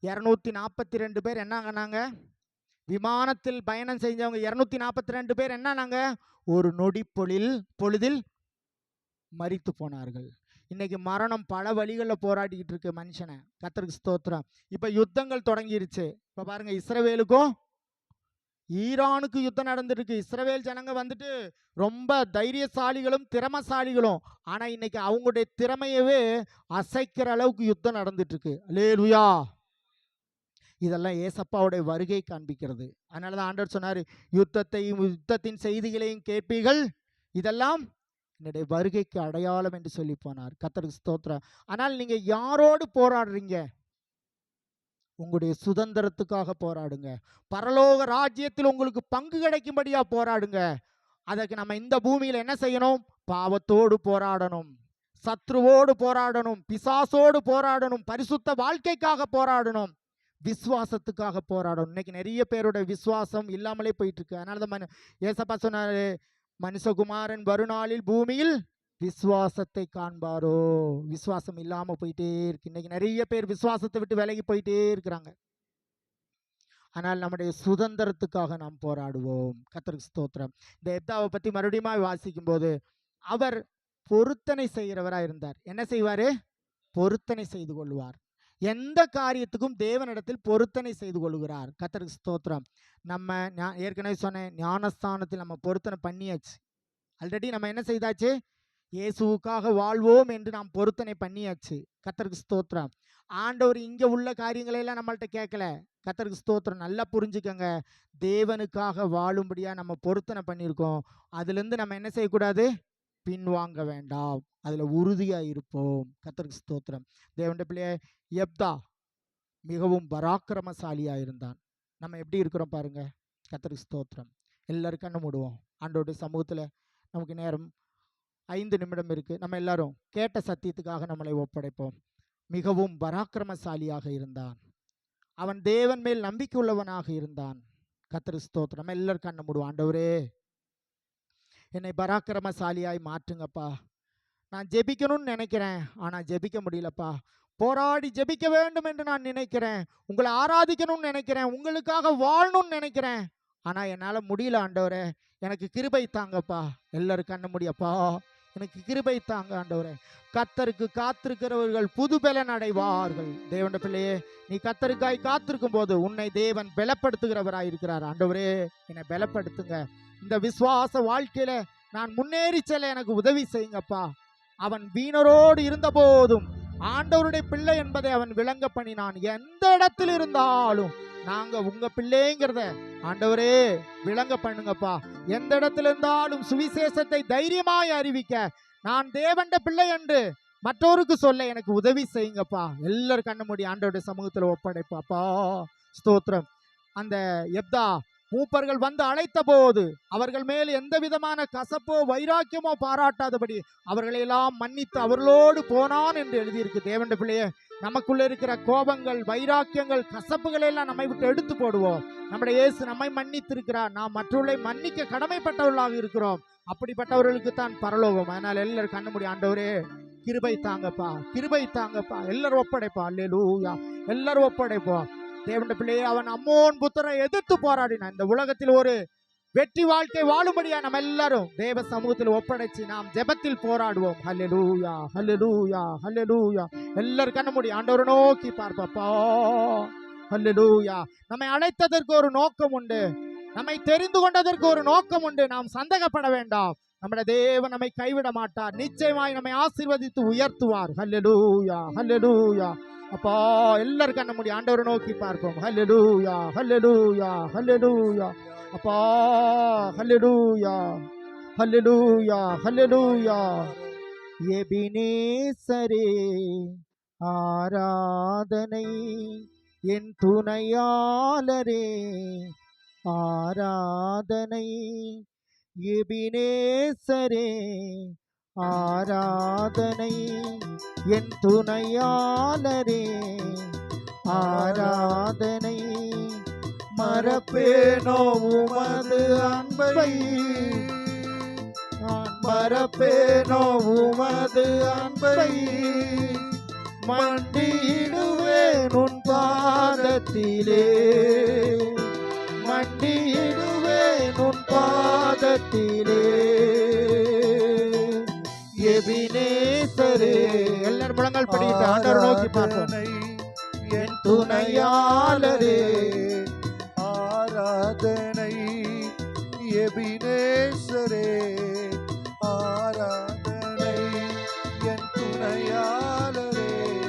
[SPEAKER 1] 242 பேர் என்னாங்கன்னாங்க? விமானத்தில் பயணம் செஞ்சவங்க 242 பேர் என்னானாங்க? ஒரு நொடி பொழுதில் மரித்து போனார்கள். இன்னைக்கு மரணம் பல வழிகளில் போராடிக்கிட்டு இருக்கு மனுஷனை. கர்த்தருக்கு ஸ்தோத்திரம். இப்போ யுத்தங்கள் தொடங்கிருச்சு. இப்போ பாருங்க, இஸ்ரவேலுக்கும் ஈரானுக்கு யுத்தம் நடந்துருக்கு. இஸ்ரவேல் ஜனங்க வந்துட்டு ரொம்ப தைரியசாலிகளும் திறமசாலிகளும். ஆனால் இன்னைக்கு அவங்களுடைய திறமையவே அசைக்கிற அளவுக்கு யுத்தம் நடந்துட்டு இருக்கு. அல்லேலூயா. இதெல்லாம் ஏசப்பாவுடைய வருகை காண்பிக்கிறது. அதனால தான் ஆண்டவர் சொன்னார், யுத்தத்தின் செய்திகளையும் கேட்பீர்கள், இதெல்லாம் என்னுடைய வருகைக்கு அடையாளம் என்று சொல்லி போனார். கர்த்தருக்கு ஸ்தோத்திரம். ஆனால் நீங்க யாரோடு போராடுறீங்க? உங்களுடைய சுதந்திரத்துக்காக போராடுங்க. பரலோக ராஜ்யத்தில் உங்களுக்கு பங்கு கிடைக்கும்படியா போராடுங்க. அதற்கு நம்ம இந்த பூமியில் என்ன செய்யணும்? பாவத்தோடு போராடணும், சத்ருவோடு போராடணும், பிசாசோடு போராடணும், பரிசுத்த வாழ்க்கைக்காக போராடணும், விசுவாசத்துக்காக போராடணும். இன்னைக்கு நிறைய பேரோட விசுவாசம் இல்லாமலே போயிட்டு இருக்கு. அதனால தான் ஏசப்பா சொன்னாரு, மனுஷகுமாரன் வருநாளில் பூமியில் விசுவாசத்தை காண்பாரோ. விசுவாசம் இல்லாம போயிட்டே இருக்கு. இன்னைக்கு நிறைய பேர் விசுவாசத்தை விட்டு விலகி போயிட்டே இருக்கிறாங்க. ஆனால் நம்முடைய சுதந்திரத்துக்காக நாம் போராடுவோம். கர்த்தருக்கு ஸ்தோத்திரம். இந்த எப்தாவை பத்தி மறுபடியும் வாசிக்கும் போது, அவர் பொருத்தனை செய்கிறவரா இருந்தார். என்ன செய்வாரு? பொருத்தனை செய்து கொள்வார். எந்த காரியத்துக்கும் தேவனிடத்தில் பொருத்தனை செய்து கொள்கிறார். கர்த்தருக்கு ஸ்தோத்திரம். நம்ம ஏற்கனவே சொன்னேன், ஞானஸ்தானத்தில் நம்ம பொருத்தனை பண்ணியாச்சு. ஆல்ரெடி நம்ம என்ன செய்தாச்சு? இயேசுவுக்காக வாழ்வோம் என்று நாம் பொருத்தனை பண்ணியாச்சு. கர்த்தருக்கு ஸ்தோத்திரம். ஆண்டவர் இங்கே உள்ள காரியங்களெல்லாம் நம்மள்ட்ட கேட்கல. கர்த்தருக்கு ஸ்தோத்திரம். நல்லா புரிஞ்சுக்கங்க, தேவனுக்காக வாழும்படியா நம்ம பொருத்தனை பண்ணியிருக்கோம். அதுலேருந்து நம்ம என்ன செய்யக்கூடாது? பின்வாங்க வேண்டாம். அதில் உறுதியாக இருப்போம். கர்த்தருக்கு ஸ்தோத்திரம். தேவனுடைய பிள்ளைய எப்தா மிகவும் பராக்கிரமசாலியாக இருந்தான். நம்ம எப்படி இருக்கிறோம் பாருங்க. கர்த்தருக்கு ஸ்தோத்திரம். எல்லாரும் கண்ணு மூடுவோம். ஆண்டவருடைய சமூகத்தில் நமக்கு நேரம் 5 நிமிடம் இருக்குது. நம்ம எல்லாரும் கேட்ட சத்தியத்துக்காக நம்மளை ஒப்படைப்போம். மிகவும் பராக்கிரமசாலியாக இருந்தான். அவன் தேவன் மேல் நம்பிக்கை உள்ளவனாக இருந்தான். கர்த்தருக்கு ஸ்தோத்திரம். நம்ம எல்லாரும் கண்ணு மூடுவோம். ஆண்டவரே, என்னை பராக்கிரமசாலியாய் மாற்றுங்கப்பா. நான் ஜெபிக்கணும்னு நினைக்கிறேன், ஆனால் ஜெபிக்க முடியலப்பா. போராடி ஜெபிக்க வேண்டும் என்று நான் நினைக்கிறேன். உங்களை ஆராதிக்கணும்னு நினைக்கிறேன், உங்களுக்காக வாழணும்னு நினைக்கிறேன், ஆனால் என்னால் முடியல. ஆண்டவரே, எனக்கு கிருபை தாங்கப்பா. எல்லாரும் கண்ண முடியப்பா, எனக்கு கிருபை தாங்க ஆண்டவரே. கர்த்தருக்கு காத்திருக்கிறவர்கள் புது பலன் அடைவார்கள். தேவனுடைய பிள்ளையே, நீ கர்த்தருக்காய் காத்திருக்கும் போது உன்னை தேவன் பலப்படுத்துகிறவராய் இருக்கிறார். ஆண்டவரே, என்னை பலப்படுத்துங்க. இந்த விசுவாச வாழ்க்கையில நான் முன்னேறி செல்ல எனக்கு உதவி செய்யுங்கப்பா. அவன் வீணரோடு இருந்த போதும் ஆண்டவருடைய பிள்ளை என்பதை அவன் விளங்க பண்ணினான். எந்த இடத்தில் இருந்தாலும் நாங்க உங்க பிள்ளைங்கிறத ஆண்டவரே விளங்க பண்ணுங்கப்பா. எந்த இடத்துல இருந்தாலும் சுவிசேஷத்தை தைரியமாய் அறிவிக்க, நான் தேவண்ட பிள்ளை என்று மற்றவருக்கு சொல்ல எனக்கு உதவி செய்யுங்கப்பா. எல்லாரும் கண்ண மூடி ஆண்டவருடைய சமூகத்தில் ஒப்படைப்பாப்பா. ஸ்தோத்திரம். அந்த எப்தா மூப்பர்கள் வந்து அழைத்த போது அவர்கள் மேல் எந்த விதமான கசப்போ வைராக்கியமோ பாராட்டாதபடி அவர்களை எல்லாம் மன்னித்து அவர்களோடு போனான் என்று எழுதியிருக்கு. தேவனுடைய பிள்ளையே, நமக்குள்ள இருக்கிற கோபங்கள், வைராக்கியங்கள், கசப்புகளை எல்லாம் நம்மை விட்டு எடுத்து போடுவோம். நம்முடைய இயேசு நம்மை மன்னித்திருக்கிறார். நாம் மற்றவர்களை மன்னிக்க கடமைப்பட்டவர்களாக இருக்கிறோம். அப்படிப்பட்டவர்களுக்கு தான் பரலோகம். அதனால் எல்லாரும் கண்ண முடியும், ஆண்டவரே கிருபை தாங்கப்பா, கிருபை தாங்கப்பா, எல்லாரும் ஒப்படைப்பா. அல்லேலூயா, எல்லாரும் ஒப்படைப்போம். தேவனுடைய பிள்ளையே, அவன் அம்மோன் புத்திரரை எதிர்த்து போராடினான். இந்த உலகத்தில் ஒரு வெற்றி வாழ்க்கை வாழும்படியா நம்ம எல்லாரும் தேவ சமூகத்தில் ஒப்படைச்சு நாம் ஜெபத்தில் போராடுவோம். ஹல்லேலூயா, ஹல்லேலூயா, ஹல்லேலூயா. எல்லாரும் கண்ண மூடி ஆண்டவரை நோக்கி பார்ப்பப்பா. ஹல்லேலூயா. நம்மை அழைத்ததற்கு ஒரு நோக்கம் உண்டு, நம்மை தெரிந்து கொண்டதற்கு ஒரு நோக்கம் உண்டு. நாம் சந்தேகப்பட வேண்டாம். நம்முடைய தேவன் நம்மை கைவிட மாட்டார். நிச்சயமாய் நம்மை ஆசீர்வதித்து உயர்த்துவார். ஹல்லேலூயா, ஹல்லேலூயா. அப்பா எல்லாரும் கண்ண மூடி ஆண்டவரை நோக்கி பார்ப்போம். ஹல்லேலூயா, ஹல்லேலூயா, ஹல்லேலூயா. அப்பா ஹல்லேலூயா, ஹல்லேலூயா, ஹல்லேலூயா. எபினேசரே ஆராதனை, என் துணையாளரே ஆராதனை. எபினேசரே ஆராதனை, என் துணையாளரே ஆராதனை. மறப்பேனோ உமது அன்பை, மறப்பேனோ உமது அன்பை. மண்டியிடுவேன் உன் பாதத்திலே, மண்டியிடுவேன் உன் பாதத்திலே. எபினேசரே, எல்லாரும் முழங்கால் படிட்டு ஆண்டவரை நோக்கி பார்ப்போம். என் துணையாளரே